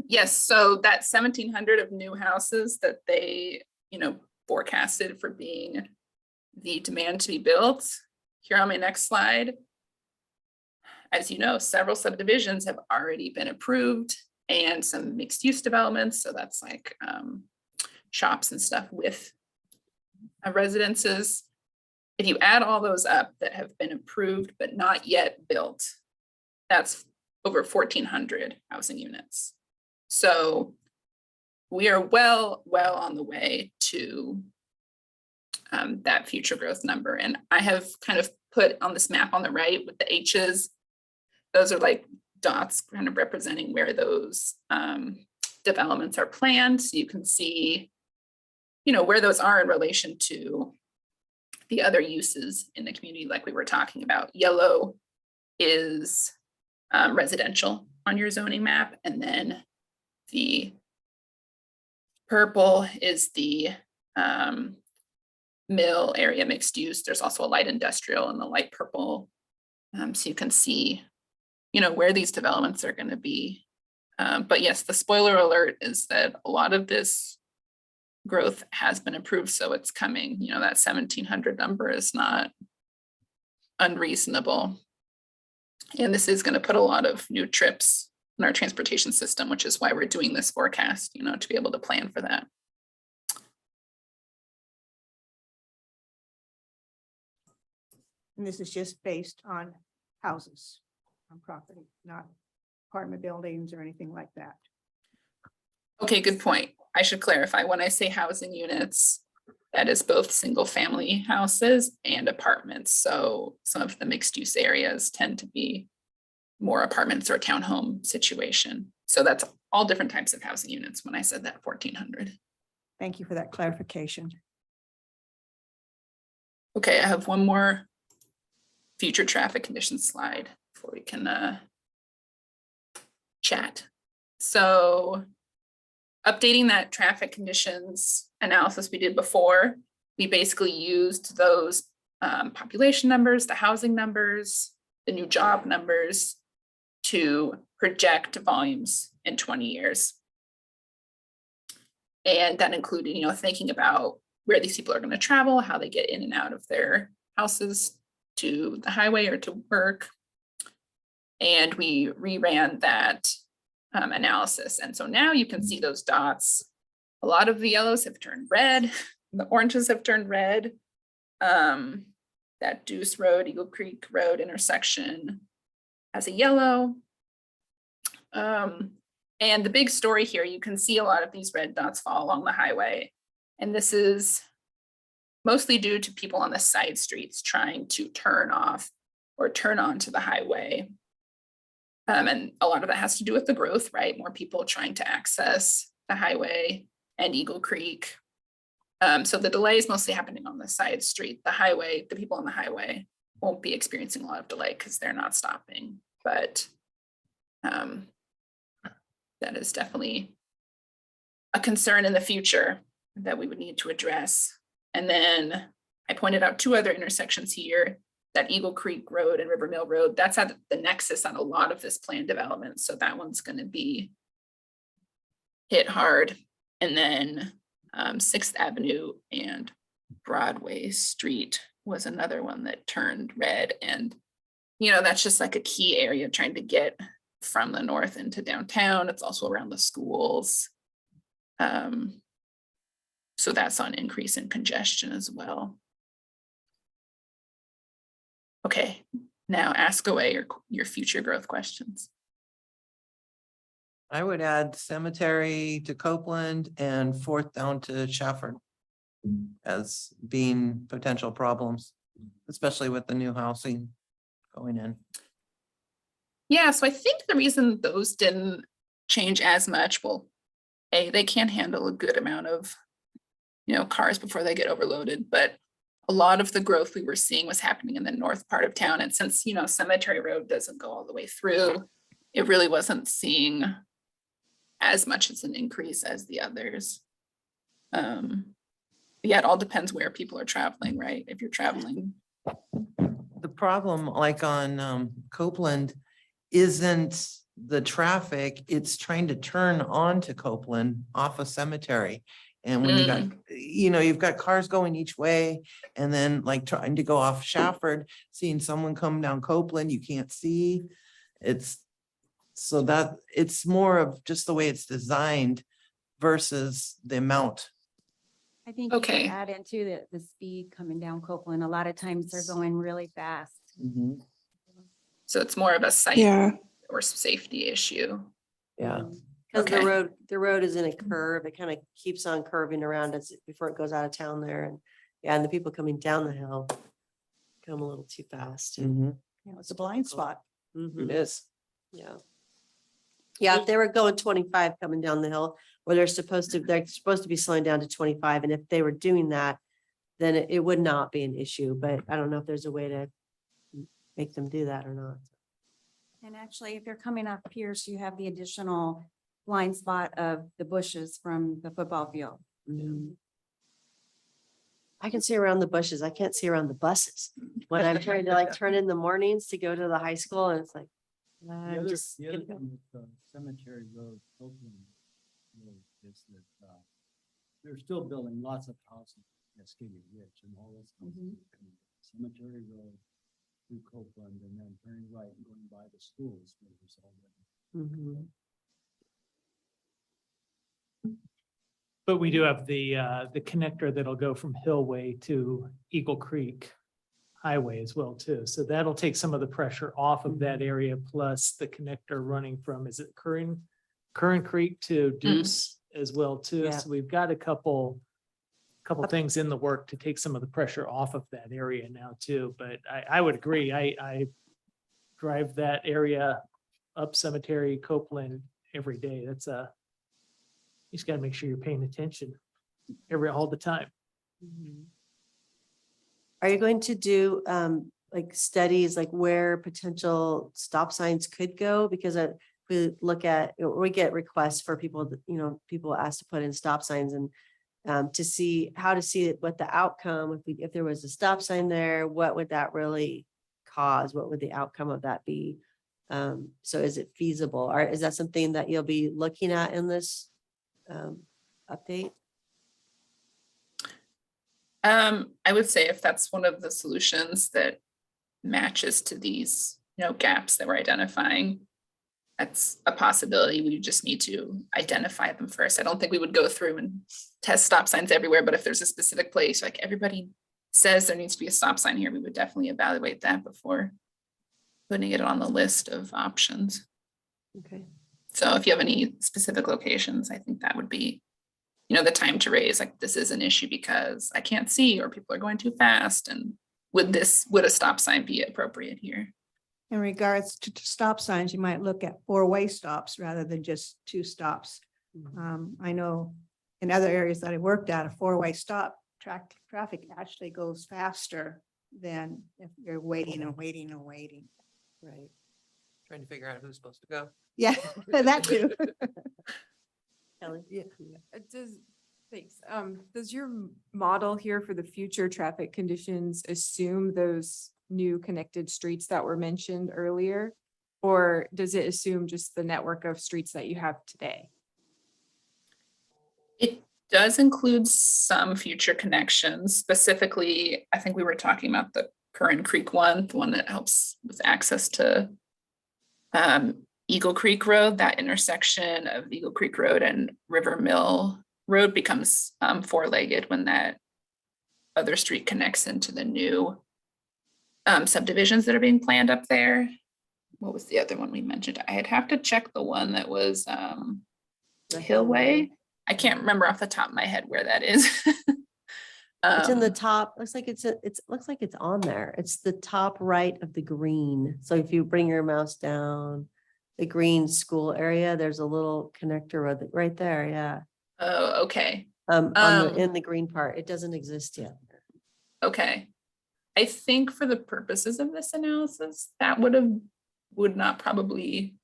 Yes, so that 1,700 of new houses that they, forecasted for being the demand to be built. Here on my next slide. As you know, several subdivisions have already been approved and some mixed use developments. So that's like shops and stuff with residences. If you add all those up that have been approved but not yet built, that's over 1,400 housing units. So we are well on the way to that future growth number. And I have kind of put on this map on the right with the H's, those are like dots kind of representing where those developments are planned. So you can see, you know, where those are in relation to the other uses in the community, like we were talking about. Yellow is residential on your zoning map, and then the purple is the mill area mixed use. There's also a light industrial in the light purple. So you can see, you know, where these developments are going to be. But yes, the spoiler alert is that a lot of this growth has been approved, so it's coming. You know, that 1,700 number is not unreasonable. And this is going to put a lot of new trips in our transportation system, which is why we're doing this forecast, you know, to be able to plan for that. And this is just based on houses, on property, not apartment buildings or anything like that. Okay, good point. I should clarify, when I say housing units, that is both single family houses and apartments. So some of the mixed use areas tend to be more apartments or a townhome situation. So that's all different types of housing units when I said that 1,400. Thank you for that clarification. Okay, I have one more future traffic conditions slide before we can chat. So updating that traffic conditions analysis we did before, we basically used those population numbers, the housing numbers, the new job numbers to project volumes in 20 years. And that included, you know, thinking about where these people are going to travel, how they get in and out of their houses to the highway or to work. And we reran that analysis. And so now you can see those dots. A lot of the yellows have turned red. The oranges have turned red. That Deuce Road, Eagle Creek Road intersection has a yellow. And the big story here, you can see a lot of these red dots fall along the highway. And this is mostly due to people on the side streets trying to turn off or turn onto the highway. And a lot of that has to do with the growth, right? More people trying to access the highway and Eagle Creek. So the delay is mostly happening on the side street. The highway, the people on the highway won't be experiencing a lot of delay because they're not stopping. But that is definitely a concern in the future that we would need to address. And then I pointed out two other intersections here, that Eagle Creek Road and River Mill Road. That's at the nexus on a lot of this planned development. So that one's going to be hit hard. And then 6th Avenue and Broadway Street was another one that turned red. And, you know, that's just like a key area trying to get from the north into downtown. It's also around the schools. So that's on increase in congestion as well. Okay, now ask away your future growth questions. I would add Cemetery to Copeland and 4th down to Shafford as being potential problems, especially with the new housing going in. Yeah, so I think the reason those didn't change as much, well, they can handle a good amount of, you know, cars before they get overloaded, but a lot of the growth we were seeing was happening in the north part of town. And since, you know, Cemetery Road doesn't go all the way through, it really wasn't seeing as much as an increase as the others. Yeah, it all depends where people are traveling, right? If you're traveling. The problem, like on Copeland, isn't the traffic, it's trying to turn onto Copeland off of Cemetery. And when you got, you know, you've got cars going each way, and then like trying to go off Shafford, seeing someone come down Copeland, you can't see. It's so that it's more of just the way it's designed versus the amount. I think you can add into the speed coming down Copeland. A lot of times they're going really fast. So it's more of a site. Yeah. or safety issue. Yeah. Because Okay. the road is in a curve. It kind of keeps on curving around as before it goes out of town there. And yeah, and the people coming down the hill come a little too fast. Mm-hmm. Yeah, it's a blind spot. Mhm. It is. Yeah. Yeah, if they were going 25 coming down the hill, where they're supposed to be slowing down to 25. And if they were doing that, then it would not be an issue. But I don't know if there's a way to make them do that or not. And actually, if you're coming off Pierce, you have the additional blind spot of the bushes from the football field. Mhm. I can see around the bushes. I can't see around the buses. When I'm trying to like turn in the mornings to go to the high school and it's like, The I'm other, just the other gonna go. thing with Cemetery Road, Oakland Road is that they're still building lots of houses at Skinny Ridge and all those. Cemetery Road through Copeland and then turning right and going by the schools. Where there's already. Mhm. But we do have the connector that'll go from Hillway to Eagle Creek Highway as well too. So that'll take some of the pressure off of that area, plus the connector running from, is it Curran Creek to Deuce as well too? Yeah. So we've got a couple things in the work to take some of the pressure off of that area now too. But I would agree. I drive that area up Cemetery, Copeland every day. That's you just gotta make sure you're paying attention all the time. Mhm. Are you going to do like studies like where potential stop signs could go? Because we look at, we get requests for people, people asked to put in stop signs and to see what the outcome, if there was a stop sign there, what would that really cause? What would the outcome of that be? So is it feasible, or is that something that you'll be looking at in this update? I would say if that's one of the solutions that matches to these, gaps that we're identifying, that's a possibility. We just need to identify them first. I don't think we would go through and test stop signs everywhere, but if there's a specific place, like everybody says there needs to be a stop sign here, we would definitely evaluate that before putting it on the list of options. Okay. So if you have any specific locations, I think that would be, the time to raise, like, this is an issue because I can't see, or people are going too fast. And would a stop sign be appropriate here? In regards to stop signs, you might look at four-way stops rather than just two stops. I know in other areas that I worked at, a four-way stop, traffic actually goes faster than if you're waiting and waiting and waiting. Right. Trying to figure out who's supposed to go. Yeah, that too. Kelly? Does your model here for the future traffic conditions assume those new connected streets that were mentioned earlier? Or does it assume just the network of streets that you have today? It does include some future connections. Specifically, I think we were talking about the Curran Creek one, the one that helps with access to Eagle Creek Road. That intersection of Eagle Creek Road and River Mill Road becomes four-legged when that other street connects into the new subdivisions that are being planned up there. What was the other one we mentioned? I'd have to check the one that was the Hillway. I can't remember off the top of my head where that is. It's in the top, looks like it's on there. It's the top right of the green. So if you bring your mouse down, the green school area, there's a little connector road right there, yeah. Oh, okay. In the green part, it doesn't exist yet. Okay. I think for the purposes of this analysis, that would not probably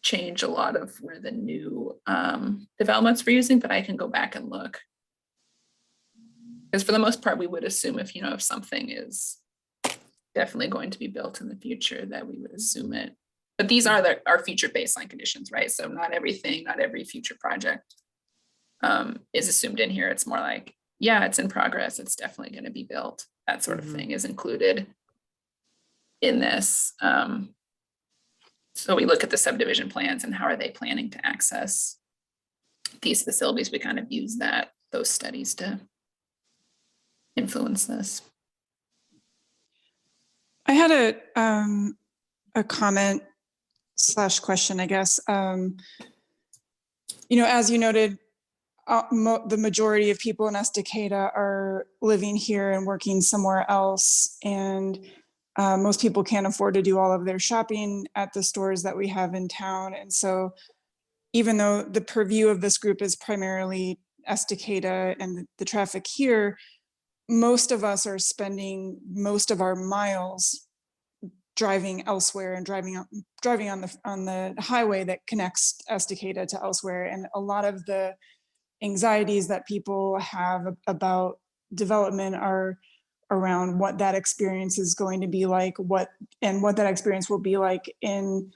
change a lot of where the new developments we're using, but I can go back and look. Because for the most part, we would assume if something is definitely going to be built in the future, that we would assume it. But these are our future baseline conditions, right? So not every future project is assumed in here. It's more like, yeah, it's in progress. It's definitely going to be built. That sort of thing is included in this. So we look at the subdivision plans and how are they planning to access these facilities. We kind of use those studies to influence this. I had a comment / question, I guess. You know, as you noted, the majority of people in Estacada are living here and working somewhere else. And most people can't afford to do all of their shopping at the stores that we have in town. And so even though the purview of this group is primarily Estacada and the traffic here, most of us are spending most of our miles driving elsewhere and driving on the highway that connects Estacada to elsewhere. And a lot of the anxieties that people have about development are around what that experience is going to be like, what that experience will be like in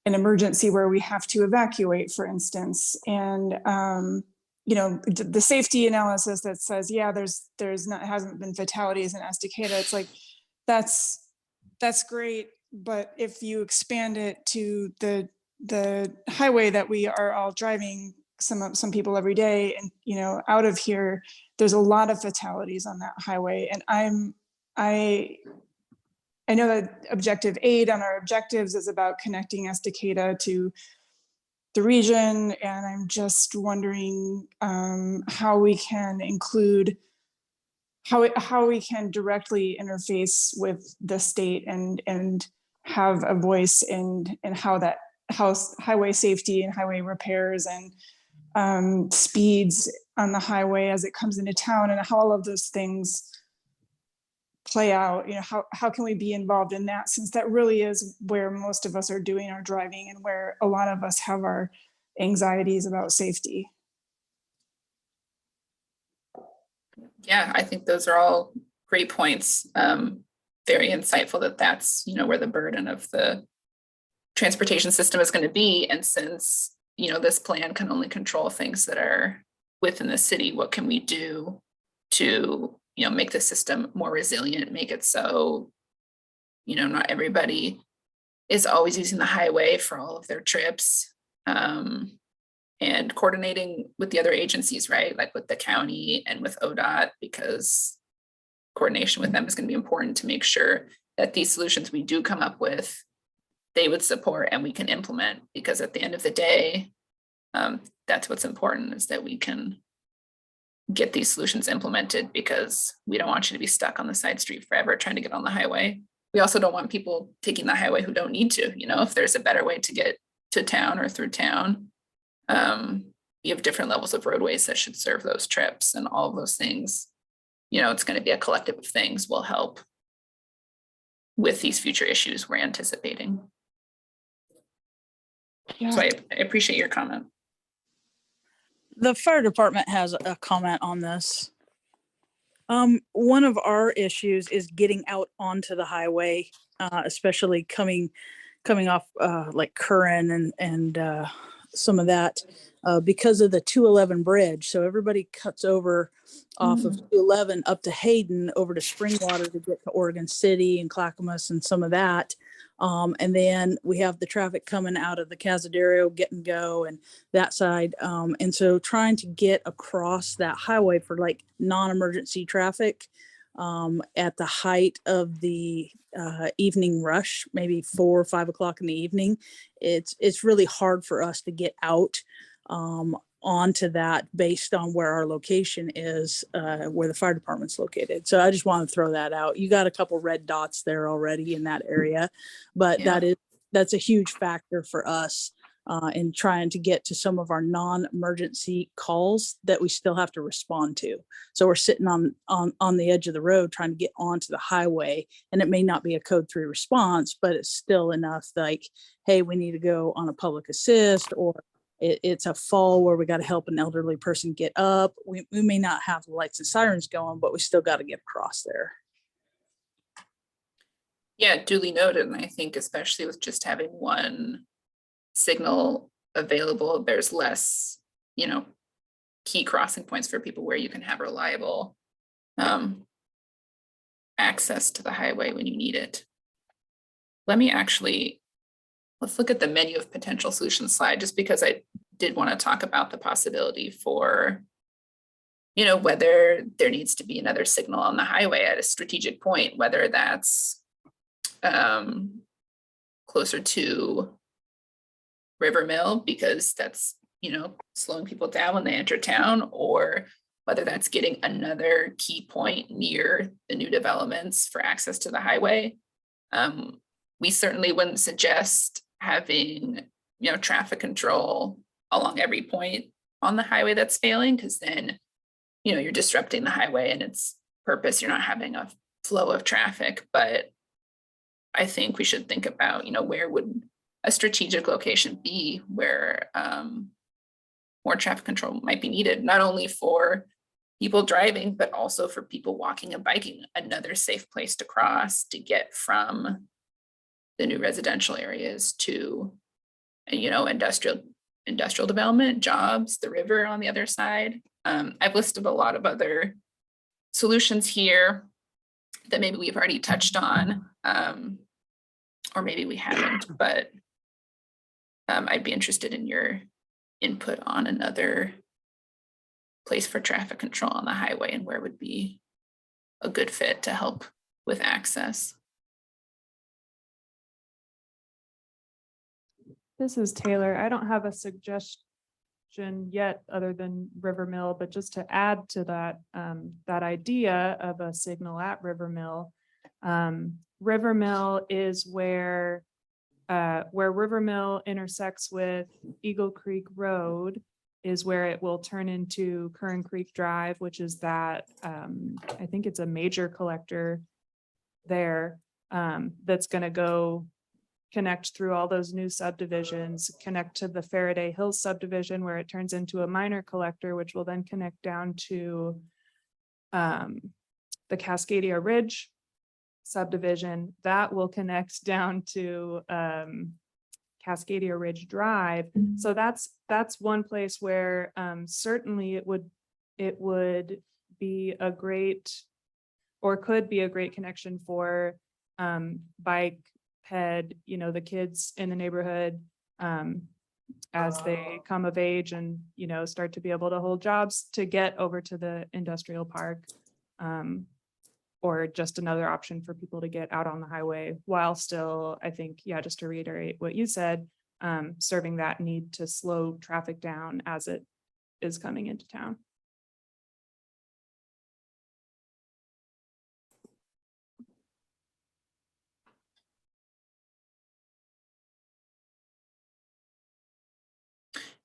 an emergency where we have to evacuate, for instance. And you know, the safety analysis that says, yeah, hasn't been fatalities in Estacada. It's like, that's great. But if you expand it to the highway that we are all driving, some people every day, and you know, out of here, there's a lot of fatalities on that highway. And I know that objective 8 on our objectives is about connecting Estacada to the region, and I'm just wondering how we can include, how we can directly interface with the state and have a voice in how highway safety and highway repairs and speeds on the highway as it comes into town, and how all of those things play out. You know, how can we be involved in that, since that really is where most of us are doing our driving and where a lot of us have our anxieties about safety. Yeah, I think those are all great points. Very insightful that's, you know, where the burden of the transportation system is going to be. And since, you know, this plan can only control things that are within the city, what can we do to, you know, make the system more resilient, make it so, you know, not everybody is always using the highway for all of their trips, and coordinating with the other agencies, right? Like with the county and with ODOT, because coordination with them is going to be important to make sure that these solutions we do come up with, they would support and we can implement, because at the end of the day, that's what's important, is that we can get these solutions implemented, because we don't want you to be stuck on the side street forever trying to get on the highway. We also don't want people taking the highway who don't need to. You know, if there's a better way to get to town or through town, you have different levels of roadways that should serve those trips, and all of those things, you know, it's going to be a collective of things will help with these future issues we're anticipating. Yeah. So I appreciate your comment. The fire department has a comment on this. One of our issues is getting out onto the highway, especially coming off like Curran and some of that, because of the 211 bridge. So everybody cuts over off of 211 up to Hayden over to Springwater to get to Oregon City and Clackamas and some of that. And then we have the traffic coming out of the Kazadoo Get and Go and that side. And so trying to get across that highway for like non-emergency traffic at the height of the evening rush, maybe 4 or 5 o'clock in the evening, it's really hard for us to get out onto that based on where our location is, where the fire department's located. So I just want to throw that out. You got a couple red dots there already in that area, but Yeah. that's a huge factor for us in trying to get to some of our non-emergency calls that we still have to respond to. So we're sitting on the edge of the road trying to get onto the highway, and it may not be a code 3 response, but it's still enough like, hey, we need to go on a public assist, or it's a fall where we got to help an elderly person get up. We may not have the lights and sirens going, but we still got to get across there. Yeah, duly noted. And I think especially with just having one signal available, there's less, you know, key crossing points for people where you can have reliable access to the highway when you need it. Let's look at the menu of potential solutions slide, just because I did want to talk about the possibility for, you know, whether there needs to be another signal on the highway at a strategic point, whether that's closer to River Mill because that's, you know, slowing people down when they enter town, or whether that's getting another key point near the new developments for access to the highway. We certainly wouldn't suggest having, you know, traffic control along every point on the highway that's failing, because then, you know, you're disrupting the highway and its purpose. You're not having a flow of traffic. But I think we should think about, you know, where would a strategic location be where more traffic control might be needed, not only for people driving, but also for people walking and biking, another safe place to cross to get from the new residential areas to, you know, industrial development, jobs, the river on the other side. I've listed a lot of other solutions here that maybe we've already touched on, or maybe we haven't, but I'd be interested in your input on another place for traffic control on the highway and where would be a good fit to help with access. This is Taylor. I don't have a suggestion yet other than River Mill, but just to add to that, that idea of a signal at River Mill. River Mill is where River Mill intersects with Eagle Creek Road is where it will turn into Curran Creek Drive, which is that, I think it's a major collector there, that's gonna go connect through all those new subdivisions, connect to the Faraday Hills subdivision where it turns into a minor collector, which will then connect down to the Cascadia Ridge subdivision that will connect down to Cascadia Ridge Drive. So that's one place where certainly it would be a great, or could be a great connection for bike, ped, you know, the kids in the neighborhood as they come of age and, you know, start to be able to hold jobs to get over to the industrial park. Or just another option for people to get out on the highway while still, I think, yeah, just to reiterate what you said, serving that need to slow traffic down as it is coming into town.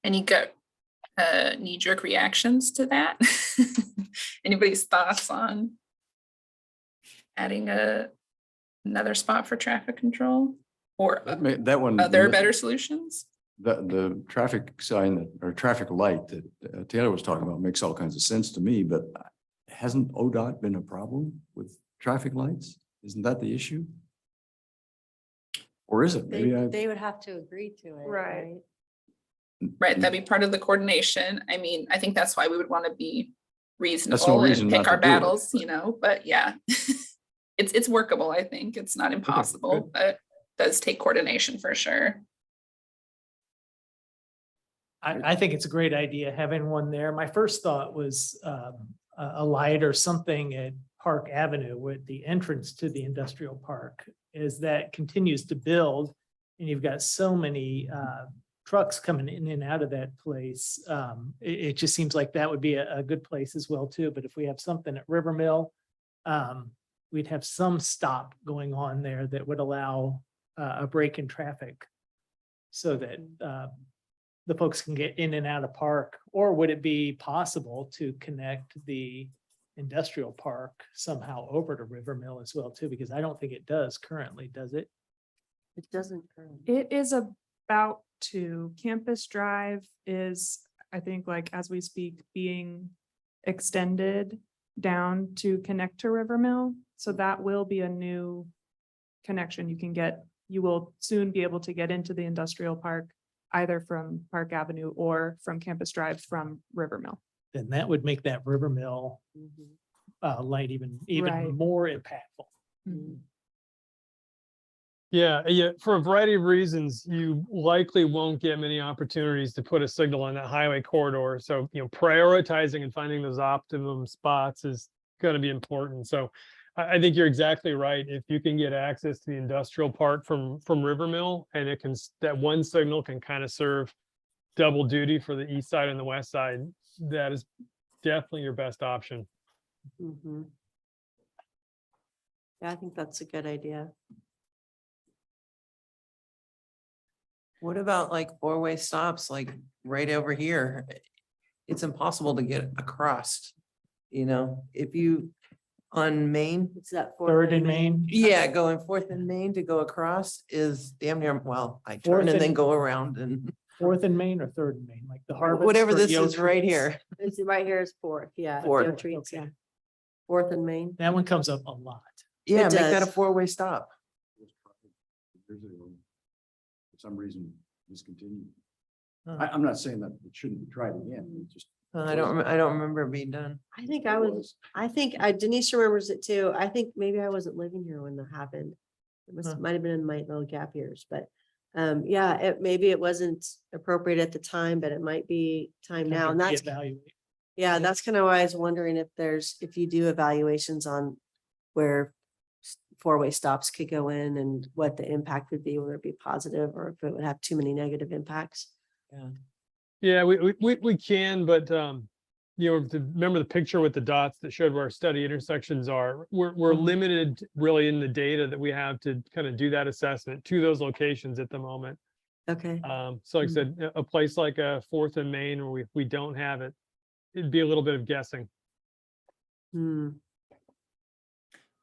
Any gut knee-jerk reactions to that? Anybody's thoughts on adding another spot for traffic control or That one. other better solutions? The traffic sign or traffic light that Taylor was talking about makes all kinds of sense to me, but hasn't ODOT been a problem with traffic lights? Isn't that the issue? Or is it? Maybe They would have to agree to it, right? Right, that'd be part of the coordination. I mean, I think that's why we would want to be reasonable and reason not pick to our do it. battles, you know, but yeah. It's workable, I think. It's not impossible, but does take coordination for sure. I think it's a great idea having one there. My first thought was a light or something at Park Avenue with the entrance to the industrial park. As that continues to build and you've got so many trucks coming in and out of that place, it just seems like that would be a good place as well too. But if we have something at River Mill, we'd have some stop going on there that would allow a break in traffic so that the folks can get in and out of park. Or would it be possible to connect the industrial park somehow over to River Mill as well too? Because I don't think it does currently, does it? It doesn't currently. It is about to. Campus Drive is, I think, like as we speak, being extended down to connect to River Mill. So that will be a new connection you will soon be able to get into the industrial park either from Park Avenue or from Campus Drive from River Mill. Then that would make that River Mill light even Right. more impactful. Yeah, for a variety of reasons, you likely won't get many opportunities to put a signal on that highway corridor. So, you know, prioritizing and finding those optimum spots is going to be important. So I think you're exactly right. If you can get access to the industrial part from Rivermill, and it can, that one signal can kind of serve double duty for the east side and the west side, that is definitely your best option. Mhm. Yeah, I think that's a good idea. What about like four-way stops, like right over here? It's impossible to get across, if you on Main. It's that Third and Main. Yeah, going Fourth and Main to go across is damn near, well, I Fourth turn and then and- go around and Fourth and Main or Third and Main, like the harvest. whatever for this Eo is right treats. here. It's right here is Fourth, yeah. Fourth. Eo Treats, yeah. Fourth and Main. That one comes up a lot. Yeah, It make that a does. four-way stop. For some reason discontinued. Huh. I'm not saying that it shouldn't be tried again, it just. I don't remember it being done. I think I think Denise remembers it too. I think maybe I wasn't living here when that happened. It Huh. might have been in my little gap years, but yeah, maybe it wasn't appropriate at the time, but it might be time now. And that's, Evaluate. yeah, that's kind of why I was wondering if you do evaluations on where four-way stops could go in and what the impact would be, whether it be positive or if it would have too many negative impacts. Yeah. Yeah, we can, but remember the picture with the dots that showed where our study intersections are. We're limited really in the data that we have to kind of do that assessment to those locations at the moment. Okay. So like I said, a place like a Fourth and Main where we don't have it, it'd be a little bit of guessing.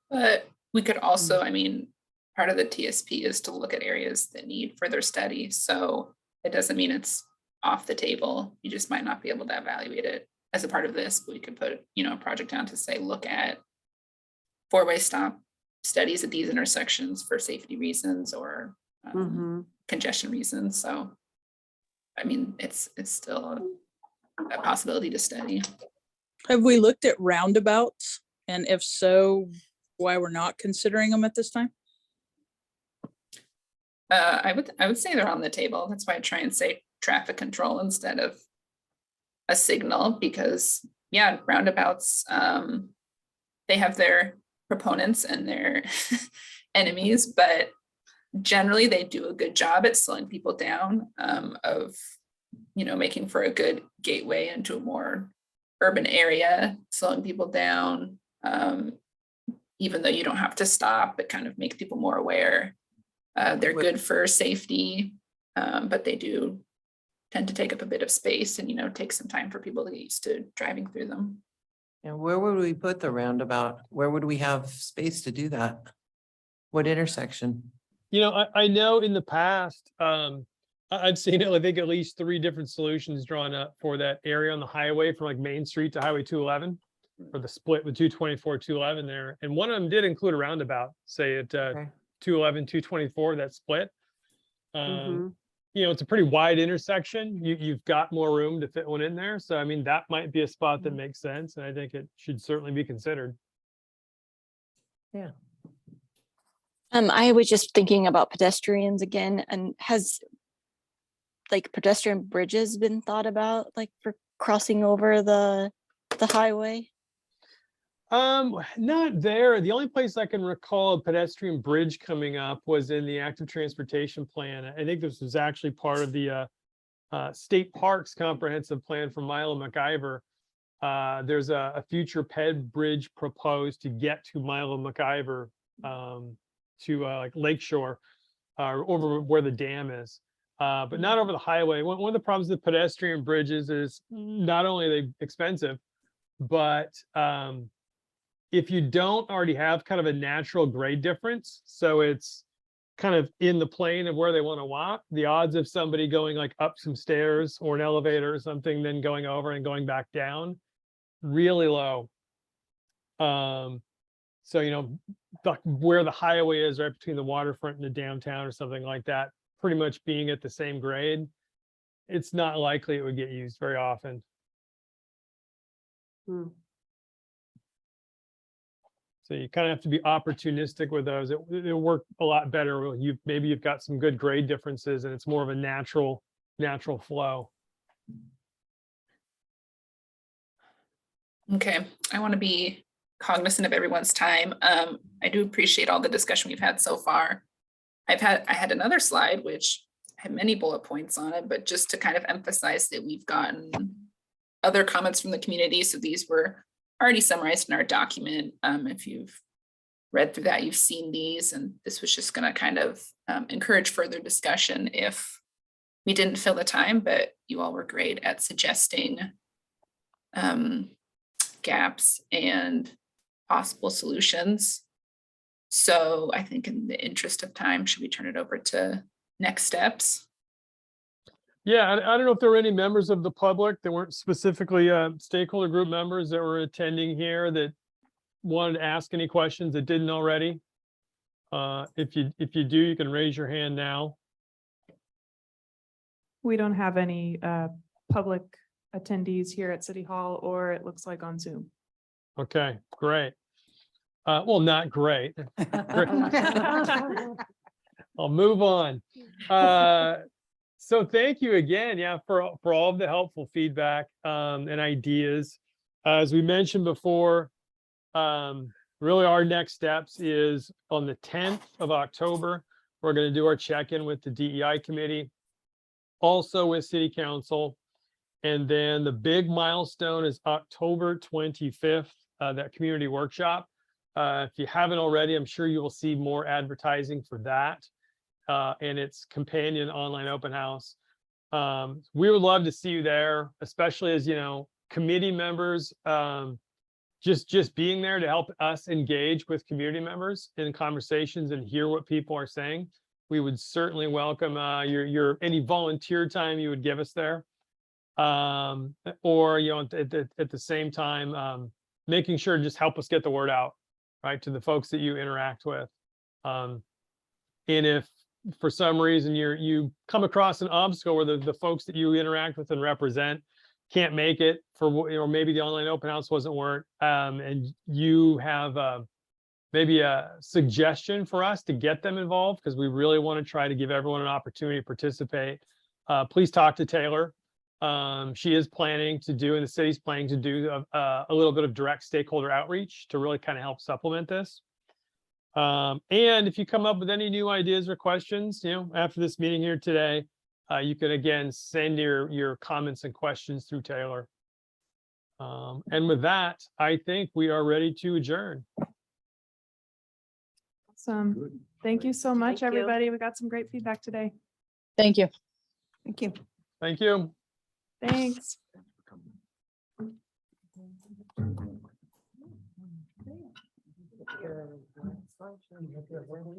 But we could also, I mean, part of the TSP is to look at areas that need further study. So it doesn't mean it's off the table. You just might not be able to evaluate it as a part of this, but we could put, a project down to say, look at four-way stop studies at these intersections for safety reasons or congestion reasons. So, I mean, it's still a possibility to study. Have we looked at roundabouts? And if so, why we're not considering them at this time? I would say they're on the table. That's why I try and say traffic control instead of a signal, because yeah, roundabouts, they have their proponents and their enemies, but generally they do a good job at slowing people down, of making for a good gateway into a more urban area, slowing people down, even though you don't have to stop, it kind of makes people more aware. They're good for safety, but they do tend to take up a bit of space and, take some time for people to get used to driving through them. And where would we put the roundabout? Where would we have space to do that? What intersection? I know in the past, I've seen it, I think at least 3 different solutions drawn up for that area on the highway from like Main Street to Highway 211, or the split with 224, 211 there. And one of them did include a roundabout, say at 211, 224, that split. It's a pretty wide intersection. You've got more room to fit one in there. So, I mean, that might be a spot that makes sense. And I think it should certainly be considered. Yeah. I was just thinking about pedestrians again, and has like pedestrian bridges been thought about, like for crossing over the highway? Not there. The only place I can recall a pedestrian bridge coming up was in the active transportation plan. I think this was actually part of the state parks comprehensive plan for Milo McIver. There's a future ped bridge proposed to get to Milo McIver, to like Lakeshore, over where the dam is, but not over the highway. One of the problems with pedestrian bridges is not only are they expensive, but if you don't already have kind of a natural grade difference, so it's kind of in the plane of where they want to walk, the odds of somebody going like up some stairs or an elevator or something, then going over and going back down, really low. So, where the highway is right between the waterfront and the downtown or something like that, pretty much being at the same grade, it's not likely it would get used very often. So you kind of have to be opportunistic with those. It'll work a lot better. Maybe you've got some good grade differences and it's more of a natural flow. Okay, I want to be cognizant of everyone's time. I do appreciate all the discussion we've had so far. I had another slide which had many bullet points on it, but just to kind of emphasize that we've gotten other comments from the community. So these were already summarized in our document. If you've read through that, you've seen these, and this was just going to kind of encourage further discussion if we didn't fill the time, but you all were great at suggesting gaps and possible solutions. So I think in the interest of time, should we turn it over to next steps? Yeah, I don't know if there were any members of the public that weren't specifically stakeholder group members that were attending here that wanted to ask any questions that didn't already. If you do, you can raise your hand now. We don't have any public attendees here at City Hall, or it looks like on Zoom. Okay, great. Well, not great. I'll move on. So thank you again, yeah, for all of the helpful feedback and ideas. As we mentioned before, really our next steps is on the 10th of October, we're going to do our check-in with the DEI committee, also with City Council. And then the big milestone is October 25th, that community workshop. If you haven't already, I'm sure you will see more advertising for that and its companion online open house. We would love to see you there, especially as, you know, committee members, just being there to help us engage with community members in conversations and hear what people are saying. We would certainly welcome your any volunteer time you would give us there. Or, you know, at the same time, making sure to just help us get the word out, right, to the folks that you interact with. And if for some reason you come across an obstacle where the folks that you interact with and represent can't make it for, you know, maybe the online open house wasn't work, and you have maybe a suggestion for us to get them involved, because we really want to try to give everyone an opportunity to participate, please talk to Taylor. She is planning to do, and the city's planning to do a little bit of direct stakeholder outreach to really kind of help supplement this. And if you come up with any new ideas or questions, you know, after this meeting here today, you can again send your comments and questions through Taylor. And with that, I think we are ready to adjourn. Awesome. Thank you so much, Thank you. everybody. We got some great feedback today. Thank you. Thank you. Thank you. Thanks.